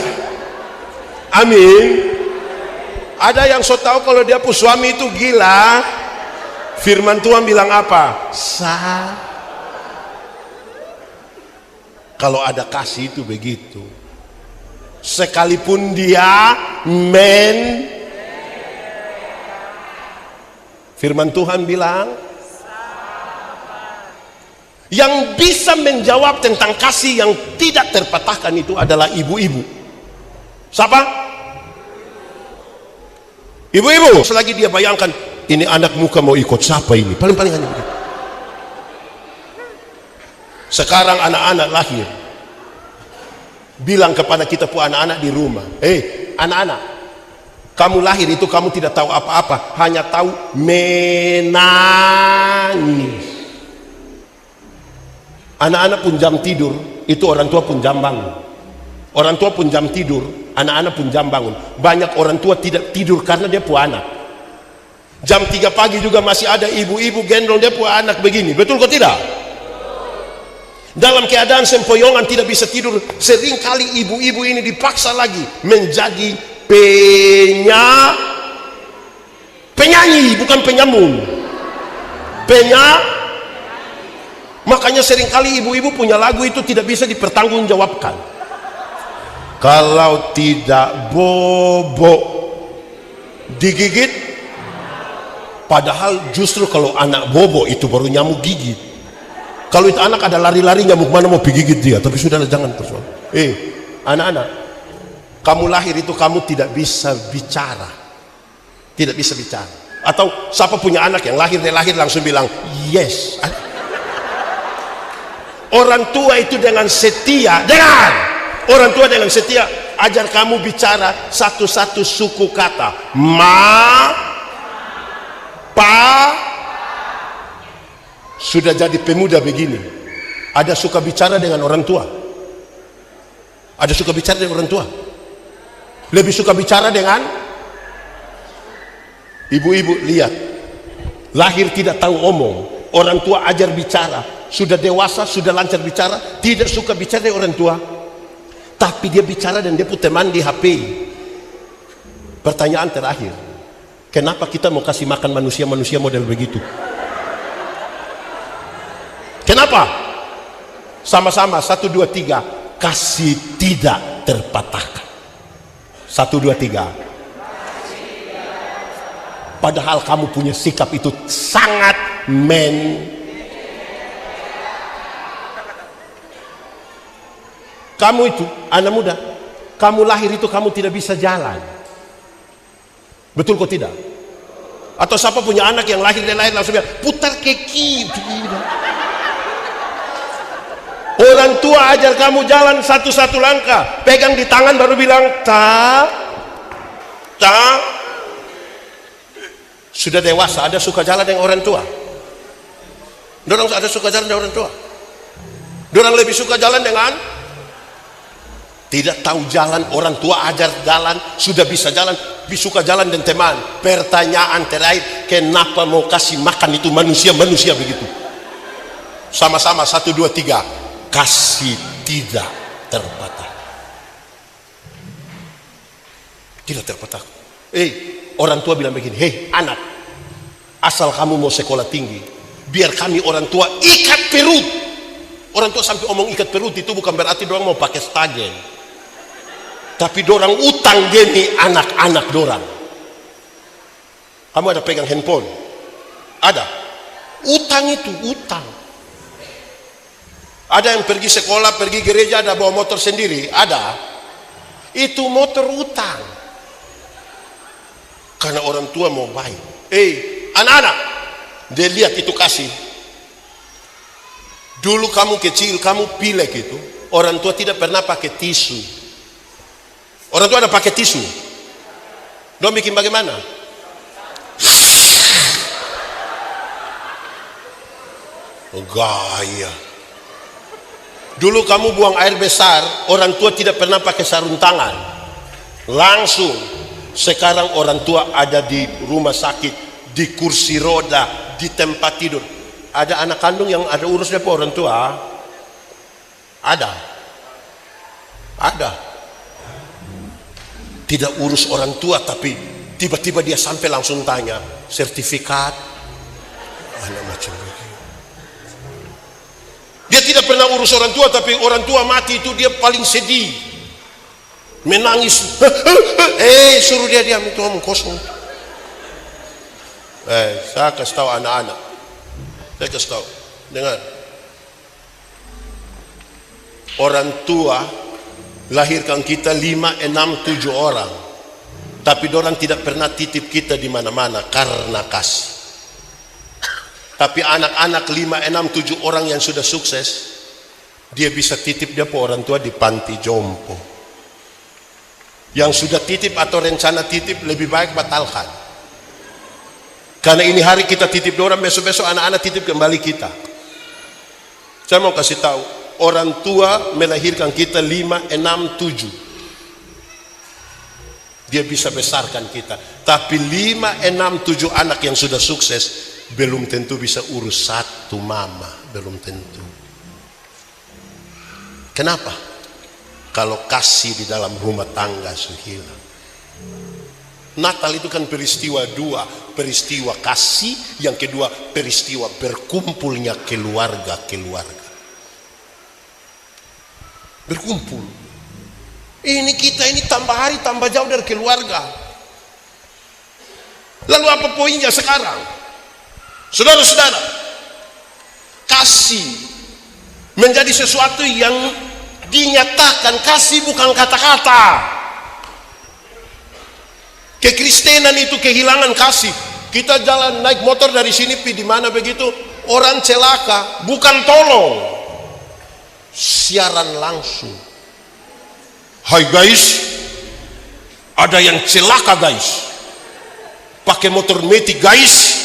Amin. Ada yang so tahu kalau dia pun suami itu gila, firman Tuhan bilang apa? Kalau ada kasih itu begitu. Sekalipun dia firman Tuhan bilang, yang bisa menjawab tentang kasih yang tidak terpatahkan itu adalah ibu-ibu. Siapa? Ibu-ibu. Selagi dia bayangkan, ini anak muka mau ikut siapa ini? Paling-paling hanya begitu. Sekarang anak-anak lahir, bilang kepada kita pun anak-anak di rumah, anak-anak, kamu lahir itu kamu tidak tahu apa-apa, hanya tahu menangis. Anak-anak pun jam tidur, itu orang tua pun jam bangun. Orang tua pun jam tidur, anak-anak pun jam bangun. Banyak orang tua tidak tidur karena dia pun anak. Jam 3 pagi juga masih ada ibu-ibu gendong dia pun anak begini. Betul kok tidak? Dalam keadaan sempoyongan tidak bisa tidur, seringkali ibu-ibu ini dipaksa lagi menjadi penyanyi, bukan penyamun. Makanya seringkali ibu-ibu punya lagu itu tidak bisa dipertanggungjawabkan. Kalau tidak bobo digigit, padahal justru kalau anak bobo itu baru nyamuk gigit. Kalau itu anak ada lari-lari, nyamuk mana mau digigit dia. Tapi sudahlah, jangan terus. Anak-anak, kamu lahir itu kamu tidak bisa bicara, tidak bisa bicara. Atau siapa punya anak yang lahir langsung bilang yes. Orang tua itu dengan setia, orang tua dengan setia ajar kamu bicara satu-satu suku kata. Sudah jadi pemuda begini, ada suka bicara dengan orang tua, ada suka bicara dengan orang tua, lebih suka bicara dengan ibu-ibu. Lihat, lahir tidak tahu omong, orang tua ajar bicara, sudah dewasa, sudah lancar bicara, tidak suka bicara dengan orang tua. Tapi dia bicara dan dia pun teman di HP. Pertanyaan terakhir, kenapa kita mau kasih makan manusia-manusia model begitu? Kenapa? Sama-sama 1, 2, 3, kasih tidak terpatahkan. 1, 2, 3. Padahal kamu punya sikap itu sangat kamu itu anak muda, kamu lahir itu kamu tidak bisa jalan. Betul kok tidak? Atau siapa punya anak yang lahir langsung bilang putar kaki? Orang tua ajar kamu jalan satu-satu langkah, pegang di tangan baru bilang ta. Sudah dewasa ada suka jalan dengan orang tua. Dorang ada suka jalan dengan orang tua. Dorang lebih suka jalan dengan Tidak tahu jalan, orang tua ajar jalan, sudah bisa jalan, suka jalan dan teman. Pertanyaan terakhir, kenapa mau kasih makan itu manusia begitu? Sama-sama 1, 2, 3. Kasih tidak terbatas. Tidak terbatas. Orang tua bilang begini, hei anak, asal kamu mau sekolah tinggi, biar kami orang tua ikat perut. Orang tua sampai omong ikat perut itu bukan berarti dorang mau pakai stagen, tapi dorang utang demi anak-anak dorang. Kamu ada pegang handphone? Ada. Utang itu utang. Ada yang pergi sekolah, pergi gereja, ada bawa motor sendiri? Ada. Itu motor utang. Karena orang tua mau baik. Anak-anak, dia lihat itu kasih. Dulu kamu kecil, kamu pilek itu, orang tua tidak pernah pakai tisu. Orang tua ada pakai tisu. Dong bikin bagaimana? Gaya. Dulu kamu buang air besar, orang tua tidak pernah pakai sarung tangan. Langsung. Sekarang orang tua ada di rumah sakit, di kursi roda, di tempat tidur. Ada anak kandung yang ada urusnya apa orang tua? Ada. Tidak urus orang tua, tapi tiba-tiba dia sampai langsung tanya, sertifikat, anak macam begitu. Dia tidak pernah urus orang tua, tapi orang tua mati itu dia paling sedih, menangis. Suruh dia diam, itu omong kosong. Saya kasih tahu anak-anak, saya kasih tahu, dengar. Orang tua lahirkan kita 5, 6, 7 orang, tapi dorang tidak pernah titip kita di mana-mana karena kasih. Tapi anak-anak 5, 6, 7 orang yang sudah sukses, dia bisa titip dia po orang tua di panti jompo. Yang sudah titip atau rencana titip, lebih baik batalkan. Karena ini hari kita titip dorang, besok-besok anak-anak titip kembali kita. Saya mau kasih tahu, orang tua melahirkan kita 5, 6, 7. Dia bisa besarkan kita. Tapi 5, 6, 7 anak yang sudah sukses belum tentu bisa urus satu mama, belum tentu. Kenapa? Kalau kasih di dalam rumah tangga hilang. Natal itu kan peristiwa dua, peristiwa kasih, yang kedua peristiwa berkumpulnya keluarga-keluarga. Berkumpul. Ini kita ini tambah hari tambah jauh dari keluarga. Lalu apa poinnya sekarang? Saudara-saudara, kasih menjadi sesuatu yang dinyatakan. Kasih bukan kata-kata. Kekristenan itu kehilangan kasih. Kita jalan naik motor dari sini pi di mana begitu, orang celaka, bukan tolong, siaran langsung. Hai guys, ada yang celaka guys, pakai motor metik guys.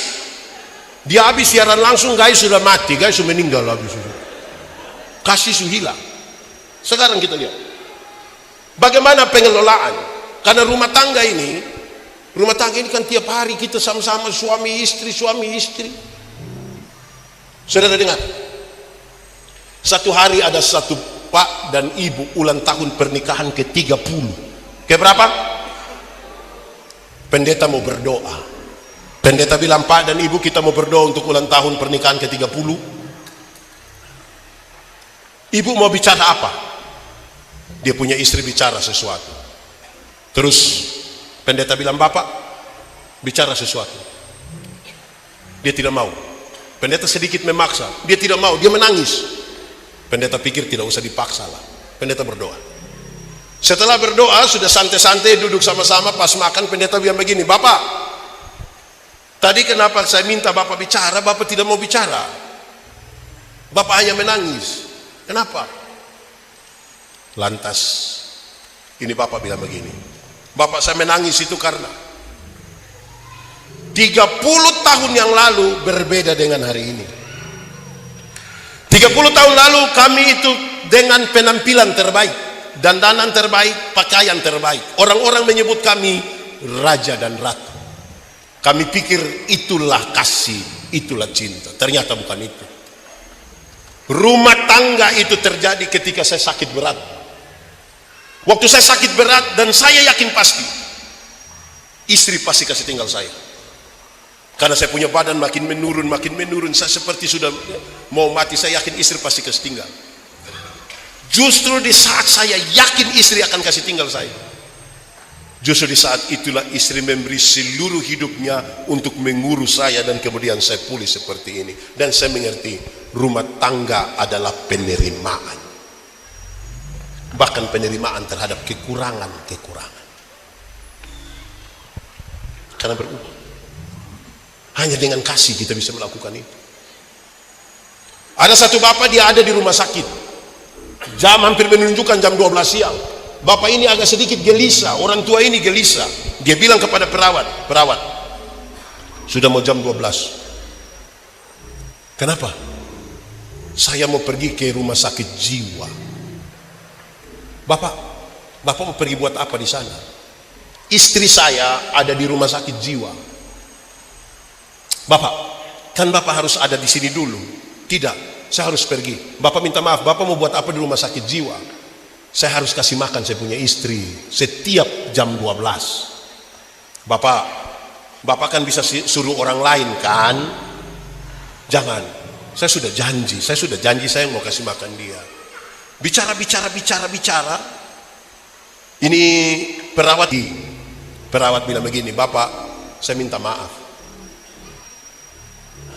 Dia habis siaran langsung, guys sudah mati, guys sudah meninggal habis itu. Kasih sudah hilang. Sekarang kita lihat bagaimana pengelolaan. Karena rumah tangga ini kan tiap hari kita sama-sama suami istri. Saudara dengar, satu hari ada satu pak dan ibu ulang tahun pernikahan ke-30. Keberapa? Pendeta mau berdoa. Pendeta bilang, Pak dan Ibu, kita mau berdoa untuk ulang tahun pernikahan ke-30. Ibu mau bicara apa? Dia punya istri bicara sesuatu. Terus pendeta bilang, Bapak bicara sesuatu. Dia tidak mau. Pendeta sedikit memaksa. Dia tidak mau, dia menangis. Pendeta pikir tidak usah dipaksa lah. Pendeta berdoa. Setelah berdoa, sudah santai-santai duduk sama-sama, pas makan pendeta bilang begini, Bapak, tadi kenapa saya minta Bapak bicara, Bapak tidak mau bicara. Bapak hanya menangis. Kenapa? Lantas ini Bapak bilang begini, Bapak saya menangis itu karena 30 tahun yang lalu berbeda dengan hari ini. 30 tahun lalu kami itu dengan penampilan terbaik. dandanan terbaik, pakaian terbaik. Orang-orang menyebut kami raja dan ratu. Kami pikir itulah kasih, itulah cinta. Ternyata bukan itu. Rumah tangga itu terjadi ketika saya sakit berat. Waktu saya sakit berat, dan saya yakin pasti istri pasti kasih tinggal saya. Karena saya punya badan makin menurun, saya seperti sudah mau mati. Saya yakin istri pasti kasih tinggal. Justru di saat saya yakin istri akan kasih tinggal saya, justru di saat itulah istri memberi seluruh hidupnya untuk mengurus saya, dan kemudian saya pulih seperti ini. Dan saya mengerti rumah tangga adalah penerimaan, bahkan penerimaan terhadap kekurangan. Karena berubah. Hanya dengan kasih kita bisa melakukan itu. Ada satu bapak, dia ada di rumah sakit. Jam hampir menunjukkan jam 12 siang. Bapak ini agak sedikit gelisah, orang tua ini gelisah. Dia bilang kepada perawat, sudah mau jam 12. Kenapa? Saya mau pergi ke rumah sakit jiwa. Bapak mau pergi buat apa di sana? Istri saya ada di rumah sakit jiwa. Bapak, kan Bapak harus ada di sini dulu. Tidak, saya harus pergi. Bapak minta maaf, Bapak mau buat apa di rumah sakit jiwa? Saya harus kasih makan saya punya istri setiap jam 12. Bapak kan bisa suruh orang lain kan? Jangan. Saya sudah janji saya mau kasih makan dia. Bicara. Ini perawat bilang begini, Bapak, saya minta maaf.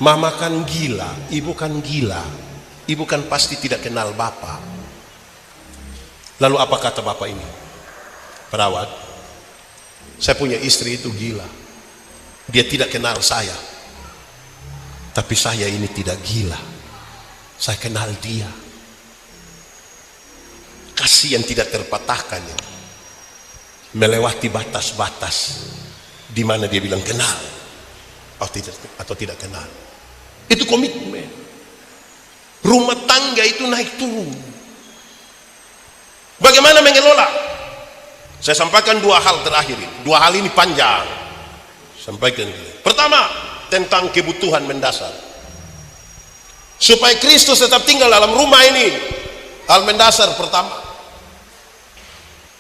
Mama kan gila, ibu kan gila. Ibu kan pasti tidak kenal Bapak. Lalu apa kata Bapak ini? Perawat, saya punya istri itu gila. Dia tidak kenal saya. Tapi saya ini tidak gila. Saya kenal dia. Kasih yang tidak terpatahkan ini. Melewati batas-batas di mana dia bilang kenal atau tidak kenal. Itu komitmen. Rumah tangga itu naik turun. Bagaimana mengelola? Saya sampaikan dua hal terakhir ini. Dua hal ini panjang. Sampaikan. Pertama, tentang kebutuhan mendasar. Supaya Kristus tetap tinggal dalam rumah ini. Hal mendasar pertama.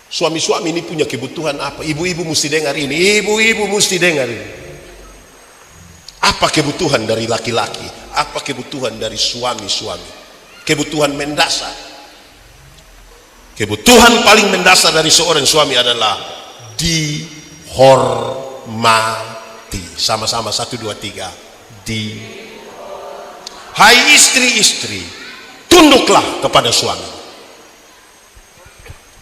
Suami-suami ini punya kebutuhan apa? Ibu-ibu mesti dengar ini. Ibu-ibu mesti dengar ini. Apa kebutuhan dari laki-laki? Apa kebutuhan dari suami-suami? Kebutuhan mendasar. Kebutuhan paling mendasar dari seorang suami adalah dihormati. Sama-sama 1, 2, 3. Hai istri-istri, tunduklah kepada suami.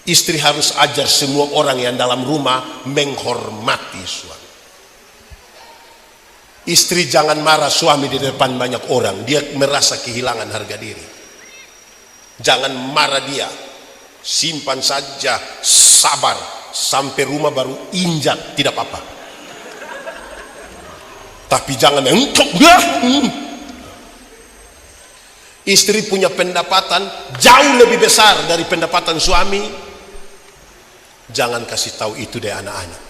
Istri harus ajar semua orang yang dalam rumah menghormati suami. Istri jangan marah suami di depan banyak orang, dia merasa kehilangan harga diri. Jangan marah dia, simpan saja, sabar sampai rumah baru injak, tidak apa-apa. Tapi jangan Istri punya pendapatan jauh lebih besar dari pendapatan suami. Jangan kasih tahu itu deh anak-anak.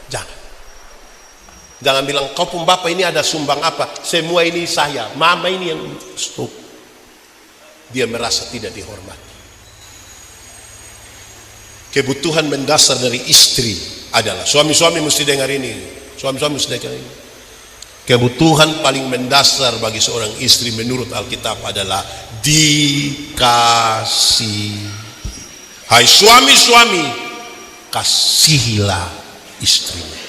Jangan bilang kau pun bapak ini ada sumbang apa? Semua ini saya, mama ini yang stop. Dia merasa tidak dihormati. Kebutuhan mendasar dari istri adalah, suami-suami mesti dengar ini. Suami-suami mesti dengar ini. Kebutuhan paling mendasar bagi seorang istri menurut Alkitab adalah dikasih. Hai suami-suami, kasihilah istrimu.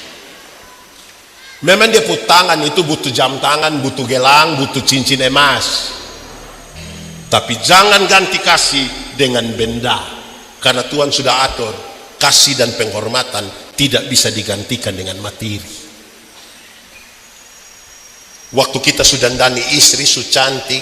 Memang dia put tangan itu butuh jam tangan, butuh gelang, butuh cincin emas. Tapi jangan ganti kasih dengan benda. Karena Tuhan sudah atur, kasih dan penghormatan tidak bisa digantikan dengan materi. Waktu kita sudah dandani istri, su cantik,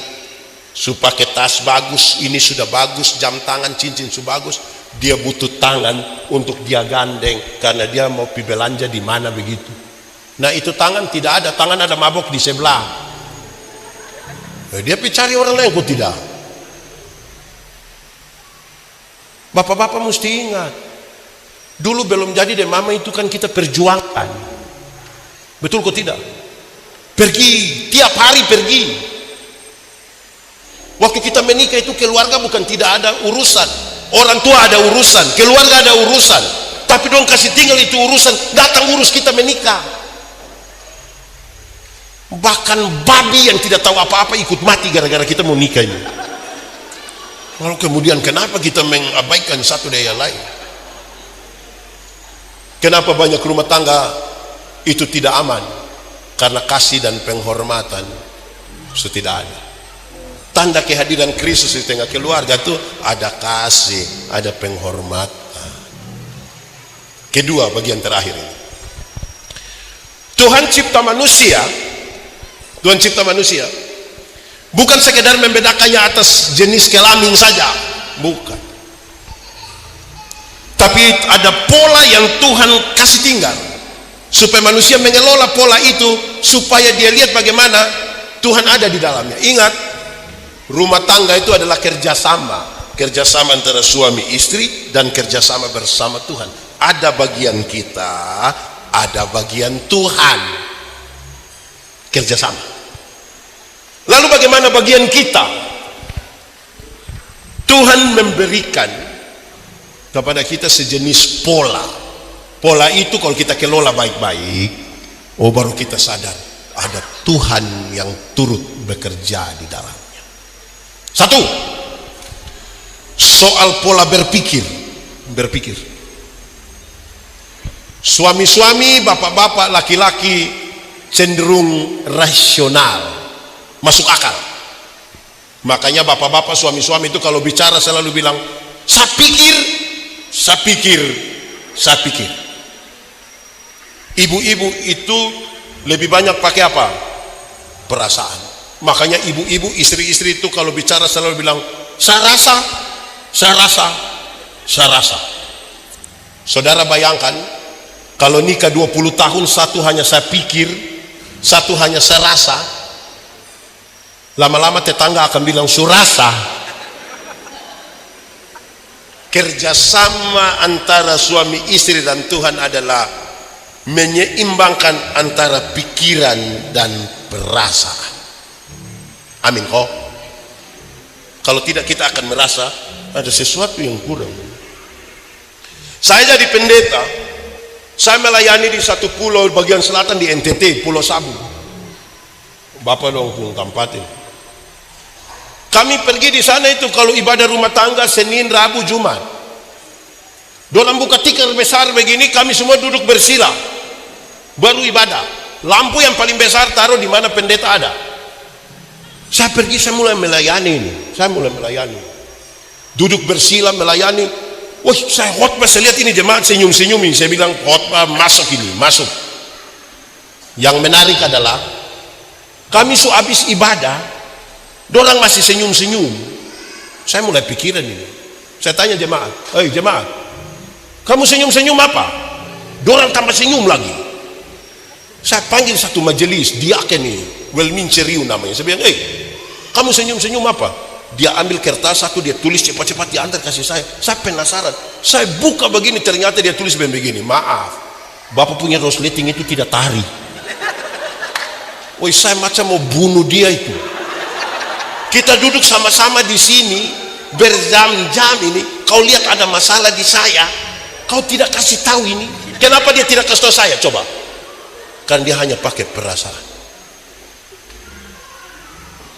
su pakai tas bagus, ini sudah bagus, jam tangan, cincin su bagus, dia butuh tangan untuk dia gandeng karena dia mau pi belanja di mana begitu. Nah itu tangan tidak ada, tangan ada mabok di sebelah. Dia pi cari orang lain kok tidak. Bapak-bapak mesti ingat, dulu belum jadi deh mama itu kan kita perjuangkan. Betul kok tidak? Pergi, tiap hari pergi. Waktu kita menikah itu keluarga bukan tidak ada urusan. Orang tua ada urusan, keluarga ada urusan. Tapi dong kasih tinggal itu urusan, datang urus kita menikah. Bahkan babi yang tidak tahu apa-apa ikut mati gara-gara kita mau nikah ini. Lalu kemudian kenapa kita mengabaikan satu daya lain? Kenapa banyak rumah tangga itu tidak aman? Karena kasih dan penghormatan itu tidak ada. Tanda kehadiran Kristus di tengah keluarga itu ada kasih, ada penghormatan. Kedua, bagian terakhir ini. Tuhan cipta manusia. Tuhan cipta manusia bukan sekedar membedakannya atas jenis kelamin saja, bukan. Tapi ada pola yang Tuhan kasih tinggal supaya manusia mengelola pola itu, supaya dia lihat bagaimana Tuhan ada di dalamnya. Ingat, rumah tangga itu adalah kerjasama antara suami istri dan kerjasama bersama Tuhan. Ada bagian kita, ada bagian Tuhan, kerjasama. Lalu bagaimana bagian kita? Tuhan memberikan kepada kita sejenis pola. Pola itu kalau kita kelola baik-baik, baru kita sadar ada Tuhan yang turut bekerja di dalamnya. Satu, soal pola berpikir. Suami-suami, bapak-bapak, laki-laki cenderung rasional, masuk akal. Makanya bapak-bapak, suami-suami itu kalau bicara selalu bilang, saya pikir. Ibu-ibu itu lebih banyak pakai apa? Perasaan. Makanya ibu-ibu, istri-istri itu kalau bicara selalu bilang, saya rasa. Saudara bayangkan, kalau nikah 20 tahun, satu hanya saya pikir, satu hanya saya rasa, lama-lama tetangga akan bilang surasa. Kerjasama antara suami istri dan Tuhan adalah menyeimbangkan antara pikiran dan perasaan. Amin kok. Kalau tidak kita akan merasa ada sesuatu yang kurang. Saya jadi pendeta, saya melayani di satu pulau bagian selatan di NTT, Pulau Sabu. Bapak dong pun tempatin. Kami pergi di sana itu kalau ibadah rumah tangga Senin, Rabu, Jumat. Dalam buka tikar besar begini, kami semua duduk bersila. Baru ibadah. Lampu yang paling besar taruh di mana pendeta ada. Saya pergi, saya mulai melayani ini. Duduk bersila melayani. Wah, saya khotbah, saya lihat ini jemaat senyum-senyum ini. Saya bilang khotbah masuk. Yang menarik adalah kami habis ibadah, dorang masih senyum-senyum. Saya mulai pikiran ini. Saya tanya jemaat, jemaat, kamu senyum-senyum apa? Dorang tambah senyum lagi. Saya panggil satu majelis, diaken ini, Welmin Ceriu namanya. Saya bilang, kamu senyum-senyum apa? Dia ambil kertas satu, dia tulis cepat-cepat, diantar kasih saya. Saya penasaran. Saya buka begini, ternyata dia tulis begini. Maaf, Bapak punya resleting itu tidak tari. Woi, saya macam mau bunuh dia itu. Kita duduk sama-sama di sini berjam-jam ini. Kau lihat ada masalah di saya, kau tidak kasih tahu ini. Kenapa dia tidak kasih tahu saya? Coba. Kan dia hanya pakai perasaan.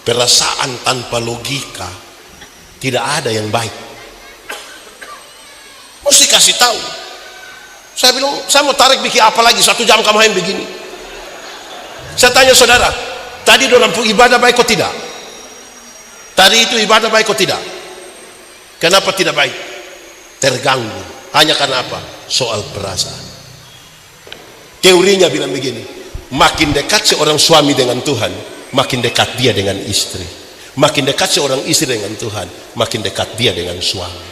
Perasaan tanpa logika tidak ada yang baik. Mesti kasih tahu. Saya bilang, saya mau tarik bikin apa lagi? 1 jam kamu main begini. Saya tanya saudara, tadi dalam ibadah baik atau tidak? Tadi itu ibadah baik atau tidak? Kenapa tidak baik? Terganggu. Hanya karena apa? Soal perasaan. Teorinya bilang begini, makin dekat seorang suami dengan Tuhan, makin dekat dia dengan istri. Makin dekat seorang istri dengan Tuhan, makin dekat dia dengan suami.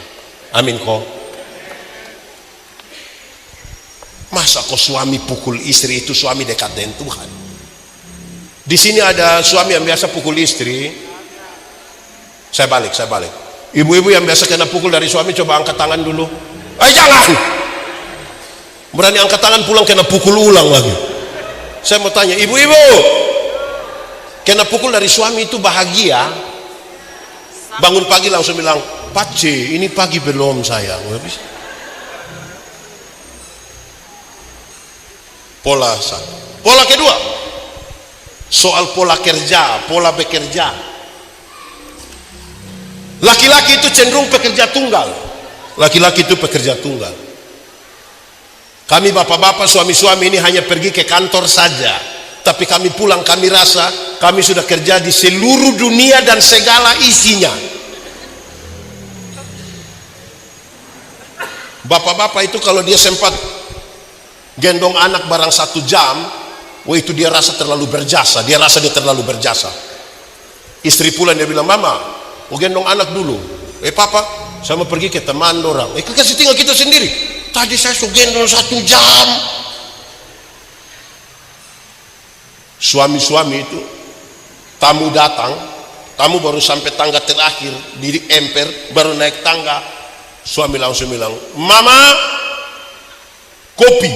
Amin kok. Masa kok suami pukul istri itu suami dekat dengan Tuhan? Di sini ada suami yang biasa pukul istri. Saya balik. Ibu-ibu yang biasa kena pukul dari suami, coba angkat tangan dulu. Jangan! Berani angkat tangan pulang kena pukul ulang lagi. Saya mau tanya, ibu-ibu, kena pukul dari suami itu bahagia? Bangun pagi langsung bilang, "Pace, ini pagi belum sayang." Pola satu. Pola kedua, soal pola kerja, pola bekerja. Laki-laki itu cenderung pekerja tunggal. Laki-laki itu pekerja tunggal. Kami bapak-bapak, suami-suami ini hanya pergi ke kantor saja. Tapi kami pulang, kami rasa kami sudah kerja di seluruh dunia dan segala isinya. Bapak-bapak itu kalau dia sempat gendong anak barang 1 jam, wah itu dia rasa terlalu berjasa. Dia rasa dia terlalu berjasa. Istri pulang, dia bilang, "Mama, gendong anak dulu." Papa, saya mau pergi ke teman orang. Kasih tinggal kita sendiri. Tadi saya sudah gendong 1 jam. Suami-suami itu, tamu datang, tamu baru sampai tangga terakhir di emper, baru naik tangga, suami langsung bilang, "Mama, kopi."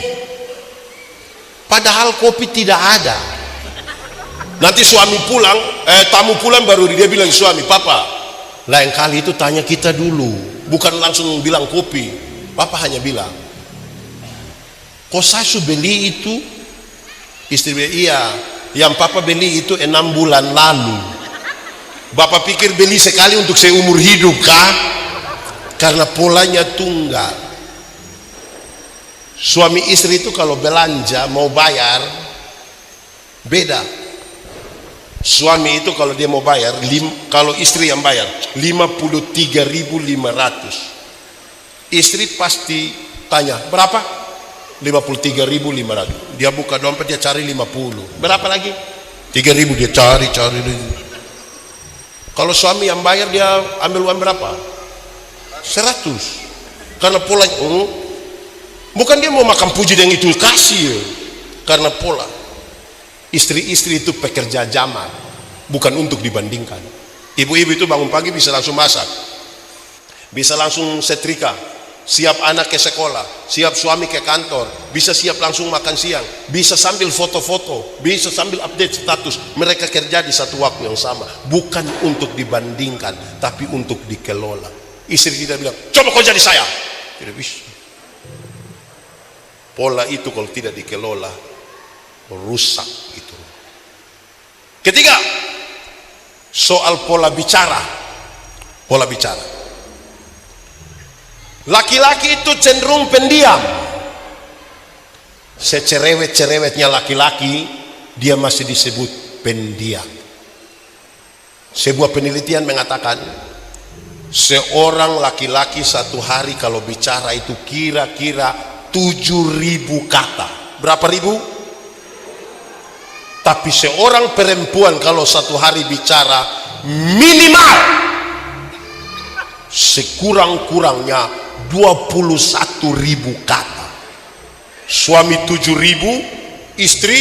Padahal kopi tidak ada. Nanti suami pulang, tamu pulang, baru dia bilang suami, "Papa, lain kali itu tanya kita dulu, bukan langsung bilang kopi." Papa hanya bilang, "Kok saya sudah beli itu?" Istri bilang, "Iya, yang papa beli itu 6 bulan lalu. Bapak pikir beli sekali untuk seumur hidup kah?" Karena polanya tunggal. Suami istri itu kalau belanja mau bayar beda. Suami itu kalau dia mau bayar, kalau istri yang bayar 53.500. Istri pasti tanya, "Berapa?" 53.500. Dia buka dompet, dia cari 50. "Berapa lagi?" 3.000. Dia cari. Kalau suami yang bayar, dia ambil uang berapa? 100. Karena polanya, bukan dia mau makan puji dengan itu kasih, karena pola. Istri-istri itu pekerja zaman, bukan untuk dibandingkan. Ibu-ibu itu bangun pagi bisa langsung masak, bisa langsung setrika, siap anak ke sekolah, siap suami ke kantor, bisa siap langsung makan siang, bisa sambil foto-foto, bisa sambil update status. Mereka kerja di satu waktu yang sama, bukan untuk dibandingkan, tapi untuk dikelola. Istri tidak bilang, "Coba kau jadi saya." Tidak bisa. Pola itu kalau tidak dikelola, rusak itu. Ketiga, soal pola bicara. Pola bicara. Laki-laki itu cenderung pendiam. Secerewet-cerewetnya laki-laki, dia masih disebut pendiam. Sebuah penelitian mengatakan, seorang laki-laki satu hari kalau bicara itu kira-kira 7.000 kata. Berapa ribu? Tapi seorang perempuan kalau satu hari bicara minimal sekurang-kurangnya 21.000 kata. Suami 7.000, istri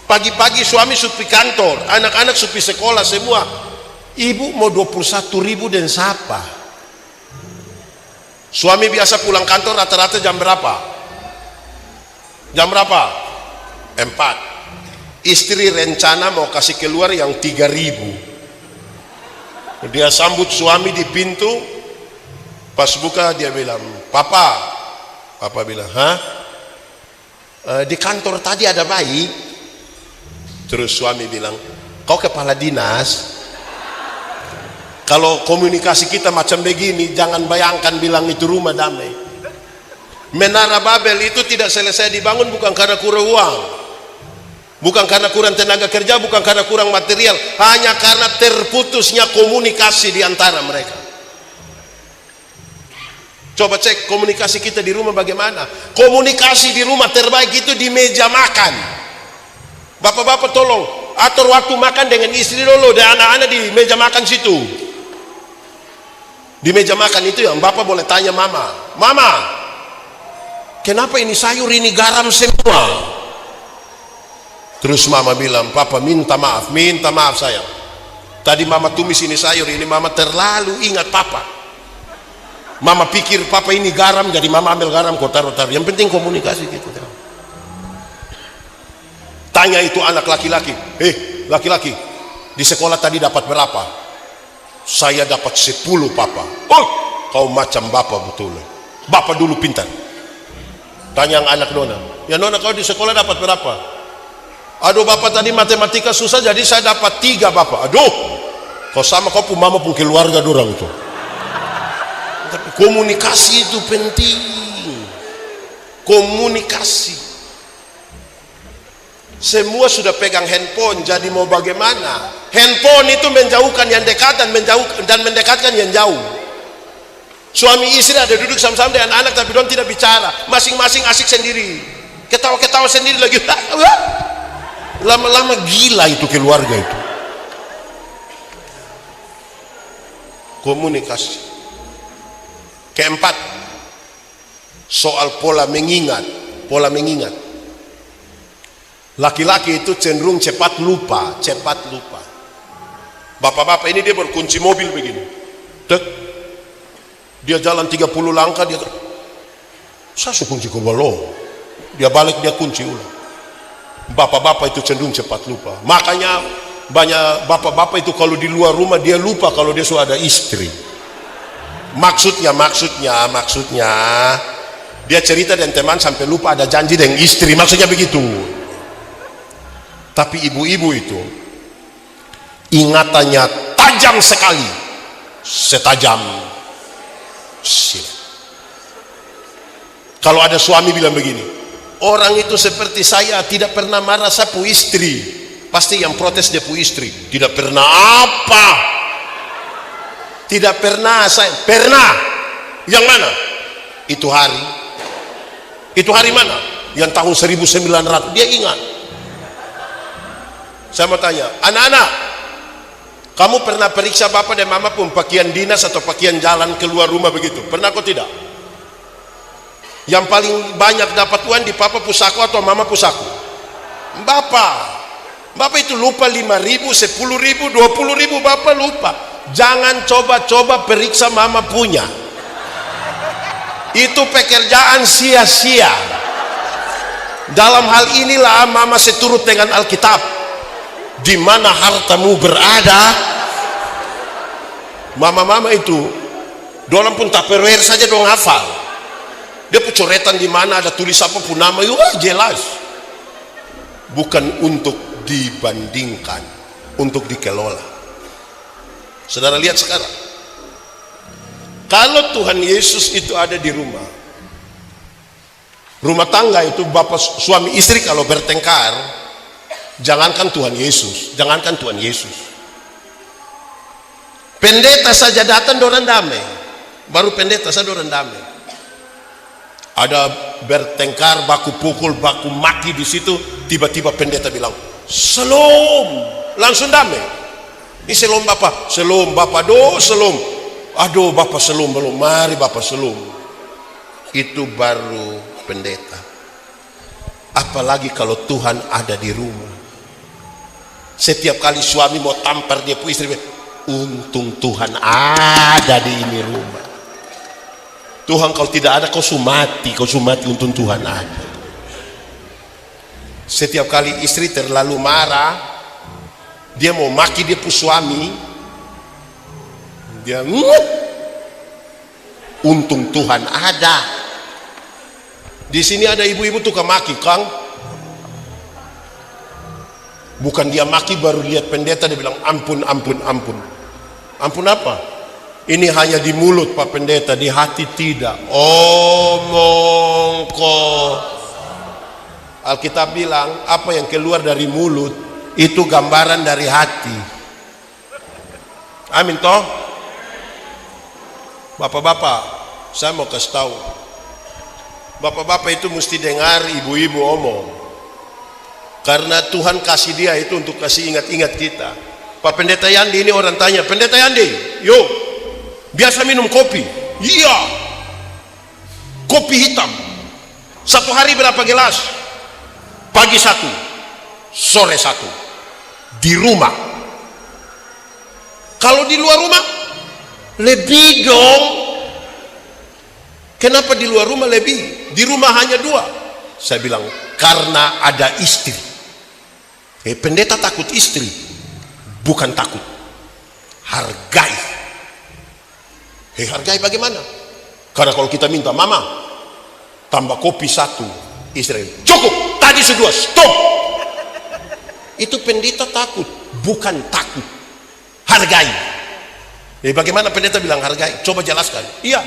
pagi-pagi suami supi kantor, anak-anak supi sekolah semua. Ibu mau 21.000 dan siapa? Suami biasa pulang kantor rata-rata jam berapa? Jam berapa? 4. Istri rencana mau kasih keluar yang 3.000. Dia sambut suami di pintu. Pas buka dia bilang, "Papa." Papa bilang, "Hah? Di kantor tadi ada bayi." Terus suami bilang, "Kau kepala dinas? Kalau komunikasi kita macam begini, jangan bayangkan bilang itu rumah damai." Menara Babel itu tidak selesai dibangun bukan karena kurang uang, bukan karena kurang tenaga kerja, bukan karena kurang material, hanya karena terputusnya komunikasi di antara mereka. Coba cek komunikasi kita di rumah bagaimana. Komunikasi di rumah terbaik itu di meja makan. Bapak-bapak tolong atur waktu makan dengan istri dulu dan anak-anak di meja makan situ. Di meja makan itu yang bapak boleh tanya mama, "Mama, kenapa ini sayur ini garam semua?" Terus mama bilang, "Papa minta maaf sayang." Tadi mama tumis ini sayur, ini mama terlalu ingat papa. Mama pikir papa ini garam, jadi mama ambil garam kau taruh-taruh. Yang penting komunikasi gitu. Tanya itu anak laki-laki, laki-laki, di sekolah tadi dapat berapa? Saya dapat 10 papa. Oh, kau macam bapak betul. Bapak dulu pintar. Tanya yang anak Nona, ya Nona kau di sekolah dapat berapa? Aduh bapak tadi matematika susah jadi saya dapat 3 bapak. Aduh, kau sama kau pun mama pun keluarga dorang itu. Tapi komunikasi itu penting. Komunikasi. Semua sudah pegang handphone, jadi mau bagaimana? Handphone itu menjauhkan yang dekat dan mendekatkan yang jauh. Suami istri ada duduk sama-sama dengan anak tapi dorang tidak bicara, masing-masing asik sendiri, ketawa-ketawa sendiri lagi. Lama-lama gila itu keluarga itu. Komunikasi. Keempat, soal pola mengingat. Laki-laki itu cenderung cepat lupa. Bapak-bapak ini dia berkunci mobil begini. Dia jalan 30 langkah, saya kunci ke balong. Dia balik, dia kunci ulang. Bapak-bapak itu cenderung cepat lupa. Makanya banyak bapak-bapak itu kalau di luar rumah dia lupa kalau dia sudah ada istri. Maksudnya dia cerita dengan teman sampai lupa ada janji dengan istri, maksudnya begitu. Tapi ibu-ibu itu ingatannya tajam sekali, setajam silet. Kalau ada suami bilang begini, orang itu seperti saya tidak pernah marah sapu istri, pasti yang protes dia pu istri. Tidak pernah apa? Tidak pernah saya. Pernah. Yang mana? Itu hari mana? Yang tahun 1900. Dia ingat. Saya mau tanya, anak-anak, kamu pernah periksa bapak dan mama pun pakaian dinas atau pakaian jalan keluar rumah begitu? Pernah kok tidak? Yang paling banyak dapat uang di papa pusaku atau mama pusaku? Bapak itu lupa 5.000, 10.000, 20.000, bapak lupa. Jangan coba-coba periksa mama punya. Itu pekerjaan sia-sia. Dalam hal inilah mama seturut dengan Alkitab. Di mana hartamu berada, mama-mama itu dorang pun tupperware saja dong hafal. Dia pun coretan di mana ada tulis apa pun nama, jelas. Bukan untuk dibandingkan, untuk dikelola. Saudara lihat sekarang, kalau Tuhan Yesus itu ada di rumah tangga itu bapak suami istri kalau bertengkar, jangankan Tuhan Yesus, pendeta saja datang dorang damai, baru pendeta saja dorang damai. Ada bertengkar, baku pukul, baku maki di situ, tiba-tiba pendeta bilang selom, langsung damai. Ini selom bapak, selom, aduh bapak selom belum, mari bapak selom. Itu baru pendeta. Apalagi kalau Tuhan ada di rumah. Setiap kali suami mau tampar dia pu istri, untung Tuhan ada di ini rumah. Tuhan kalau tidak ada kau sumati, untung Tuhan ada. Setiap kali istri terlalu marah, dia mau maki dia pu suami, dia untung Tuhan ada. Di sini ada ibu-ibu tukang maki, Kang. Bukan dia maki baru lihat pendeta dia bilang ampun. Ampun apa? Ini hanya di mulut Pak Pendeta, di hati tidak. Omong kok. Alkitab bilang apa yang keluar dari mulut itu gambaran dari hati. Amin toh? Bapak-bapak, saya mau kasih tahu. Bapak-bapak itu mesti dengar ibu-ibu omong. Karena Tuhan kasih dia itu untuk kasih ingat-ingat kita. Pak Pendeta Yandi ini orang tanya, Pendeta Yandi, yuk, biasa minum kopi? Iya, kopi hitam. Satu hari berapa gelas? Pagi 1, sore 1. Di rumah. Kalau di luar rumah lebih dong. Kenapa di luar rumah lebih? Di rumah hanya 2. Saya bilang karena ada istri. Pendeta takut istri, bukan takut. Hargai. Hargai bagaimana? Karena kalau kita minta, mama tambah kopi 1, istri cukup, tadi sudah, stop. Itu pendeta takut, bukan takut. Hargai. Bagaimana pendeta bilang hargai? Coba jelaskan. Iya,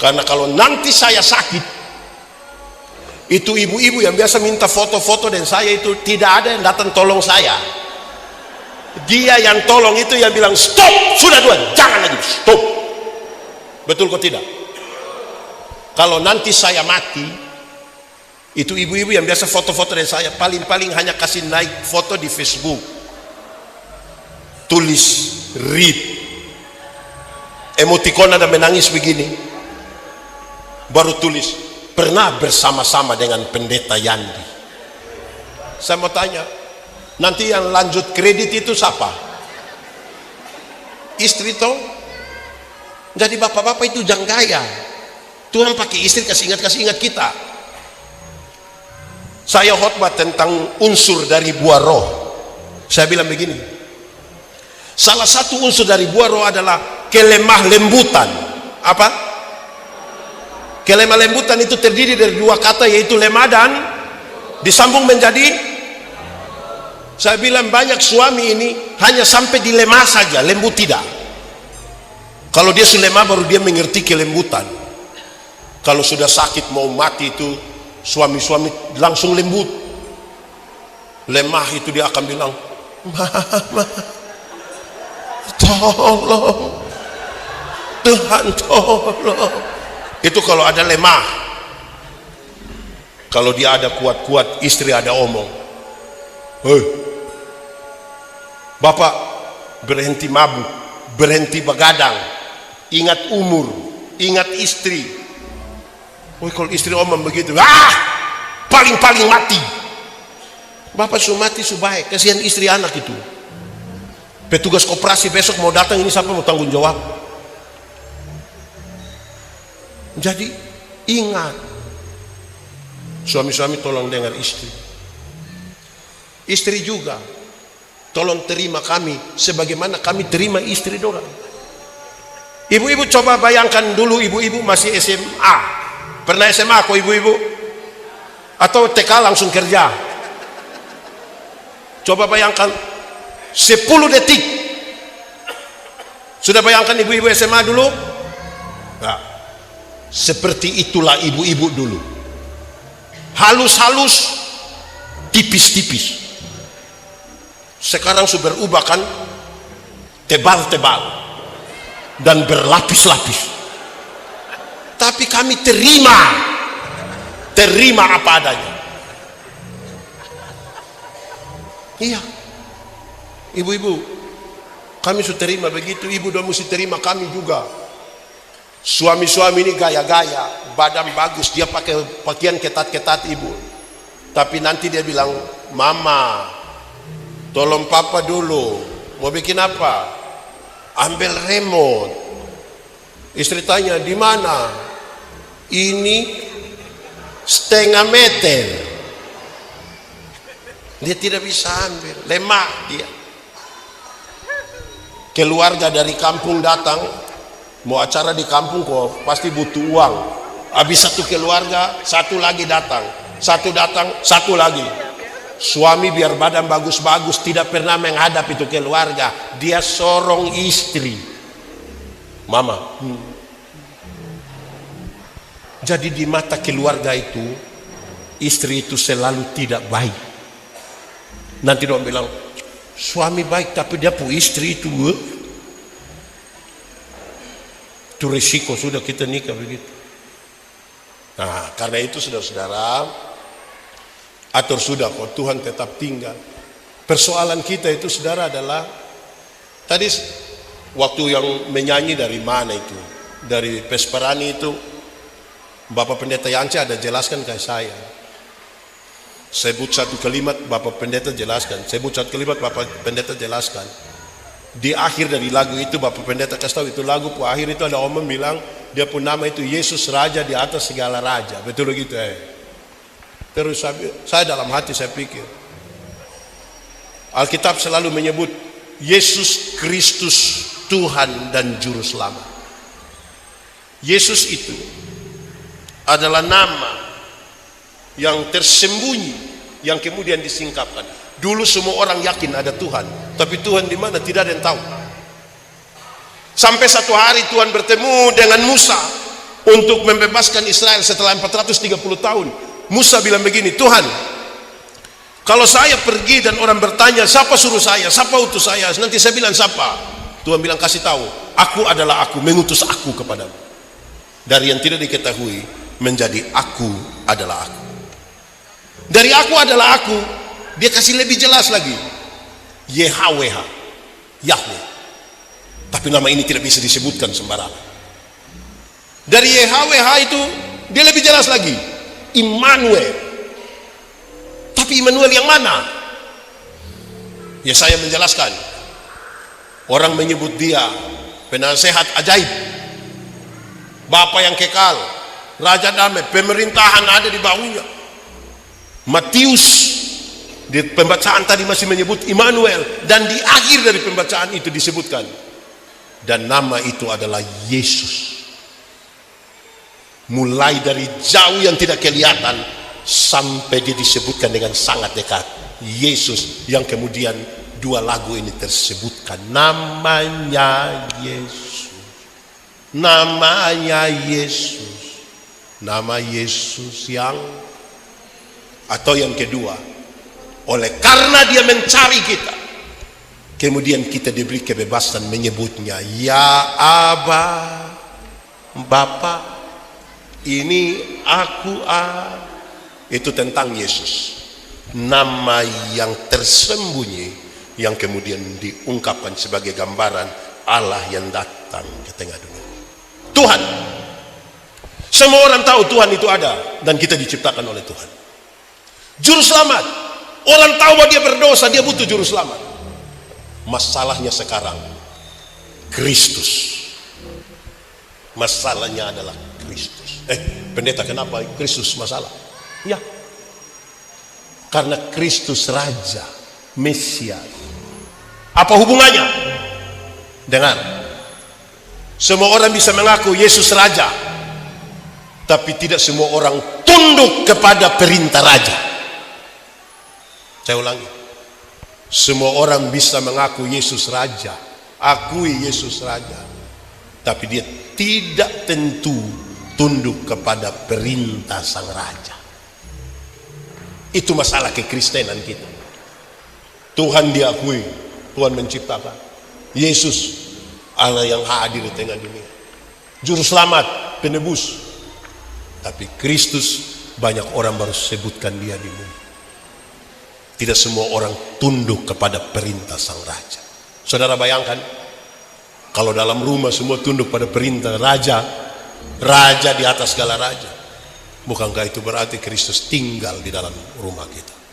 karena kalau nanti saya sakit, itu ibu-ibu yang biasa minta foto-foto dan saya itu tidak ada yang datang tolong saya. Dia yang tolong itu yang bilang stop, sudah Tuhan, jangan lagi, stop. Betul kok tidak? Kalau nanti saya mati, itu ibu-ibu yang biasa foto-foto dari saya paling-paling hanya kasih naik foto di Facebook, tulis read, emoticon ada menangis begini, baru tulis pernah bersama-sama dengan pendeta Yandi. Saya mau tanya, nanti yang lanjut kredit itu siapa? Istri toh? Jadi bapak-bapak itu jangan gaya. Tuhan pakai istri kasih ingat kita. Saya khotbah tentang unsur dari buah roh. Saya bilang begini, salah satu unsur dari buah roh adalah kelemah lembutan. Apa? Kelemah lembutan itu terdiri dari 2 kata, yaitu lemah dan disambung menjadi. Saya bilang banyak suami ini hanya sampai di lemah saja, lembut tidak. Kalau dia sudah lemah baru dia mengerti kelembutan. Kalau sudah sakit mau mati itu suami-suami langsung lembut. Lemah itu dia akan bilang, mama tolong, Tuhan tolong. Itu kalau ada lemah. Kalau dia ada kuat-kuat, istri ada omong, hei bapak berhenti mabuk, berhenti begadang, ingat umur, ingat istri. Kalau istri omong begitu, paling-paling mati. Bapak sudah mati sudah baik, kasihan istri anak itu. Petugas koperasi besok mau datang, ini siapa mau tanggung jawab? Jadi ingat, suami-suami tolong dengar istri. Istri juga tolong terima kami sebagaimana kami terima istri dorang. Ibu-ibu coba bayangkan dulu, ibu-ibu masih SMA. Pernah SMA kok ibu-ibu? Atau TK langsung kerja? Coba bayangkan 10 detik. Sudah bayangkan ibu-ibu SMA dulu? Nah, seperti itulah ibu-ibu dulu. Halus-halus, tipis-tipis. Sekarang sudah berubah kan? Tebal-tebal dan berlapis-lapis. Tapi kami terima apa adanya. Iya, ibu-ibu, kami sudah terima begitu. Ibu dan mesti terima kami juga. Suami-suami ini gaya-gaya, badan bagus, dia pakai pakaian ketat-ketat ibu. Tapi nanti dia bilang, mama, tolong papa dulu. Mau bikin apa? Ambil remote. Istri tanya, di mana? Ini setengah meter. Dia tidak bisa ambil, lemah dia. Keluarga dari kampung datang, mau acara di kampung kok pasti butuh uang. Habis satu keluarga, satu lagi datang, satu lagi. Suami biar badan bagus-bagus tidak pernah menghadap itu keluarga. Dia sorong istri. Mama. Jadi di mata keluarga itu, istri itu selalu tidak baik. Nanti dong bilang, suami baik tapi dia punya istri itu. Itu risiko sudah kita nikah begitu. Nah, karena itu saudara-saudara, atur sudah kok Tuhan tetap tinggal. Persoalan kita itu saudara adalah, tadi waktu yang menyanyi dari mana itu? Dari Pesperani itu, Bapak Pendeta Yance ada jelaskan ke saya. Sebut satu kalimat, Bapak Pendeta jelaskan. Sebut satu kalimat, Bapak Pendeta jelaskan. Di akhir dari lagu itu Bapak Pendeta kasih tahu, itu lagu po akhir itu ada omong bilang dia pun nama itu Yesus Raja di atas segala raja. Betul begitu Terus saya dalam hati saya pikir, Alkitab selalu menyebut Yesus Kristus Tuhan dan Juru Selamat. Yesus itu adalah nama yang tersembunyi yang kemudian disingkapkan. Dulu semua orang yakin ada Tuhan, tapi Tuhan di mana tidak ada yang tahu. Sampai satu hari Tuhan bertemu dengan Musa untuk membebaskan Israel setelah 430 tahun. Musa bilang begini, Tuhan, kalau saya pergi dan orang bertanya siapa suruh saya, siapa utus saya, nanti saya bilang siapa? Tuhan bilang kasih tahu, aku adalah aku, mengutus aku kepadamu. Dari yang tidak diketahui menjadi aku adalah aku. Dari aku adalah aku, dia kasih lebih jelas lagi, YHWH, Yahweh. Tapi nama ini tidak bisa disebutkan sembarangan. Dari YHWH itu dia lebih jelas lagi, Immanuel. Tapi Immanuel yang mana? Ya saya menjelaskan. Orang menyebut dia penasehat ajaib, Bapa yang kekal, Raja damai, pemerintahan ada di baunya. Matius di pembacaan tadi masih menyebut Immanuel, dan di akhir dari pembacaan itu disebutkan, dan nama itu adalah Yesus. Mulai dari jauh yang tidak kelihatan sampai dia disebutkan dengan sangat dekat, Yesus, yang kemudian dua lagu ini tersebutkan namanya Yesus. Namanya Yesus. Nama Yesus yang, atau yang kedua, oleh karena dia mencari kita, kemudian kita diberi kebebasan menyebutnya ya Aba, Bapa, ini aku itu tentang Yesus, nama yang tersembunyi yang kemudian diungkapkan sebagai gambaran Allah yang datang ke tengah dunia. Tuhan, semua orang tahu Tuhan itu ada dan kita diciptakan oleh Tuhan. Juru selamat, orang tahu bahwa dia berdosa, dia butuh juru selamat. Masalahnya sekarang Kristus. Masalahnya adalah Kristus. Pendeta, kenapa Kristus masalah? Ya, karena Kristus Raja, Mesias. Apa hubungannya? Dengar, semua orang bisa mengaku Yesus Raja, tapi tidak semua orang tunduk kepada perintah Raja. Saya ulangi, semua orang bisa mengaku Yesus Raja, akui Yesus Raja, tapi dia tidak tentu tunduk kepada perintah Sang Raja. Itu masalah kekristenan kita. Tuhan diakui, Tuhan menciptakan, Yesus Allah yang hadir di tengah dunia, Juru Selamat, penebus. Tapi Kristus banyak orang baru sebutkan dia di mulut. Tidak semua orang tunduk kepada perintah Sang Raja. Saudara bayangkan, kalau dalam rumah semua tunduk pada perintah Raja, Raja di atas segala raja, bukankah itu berarti Kristus tinggal di dalam rumah kita?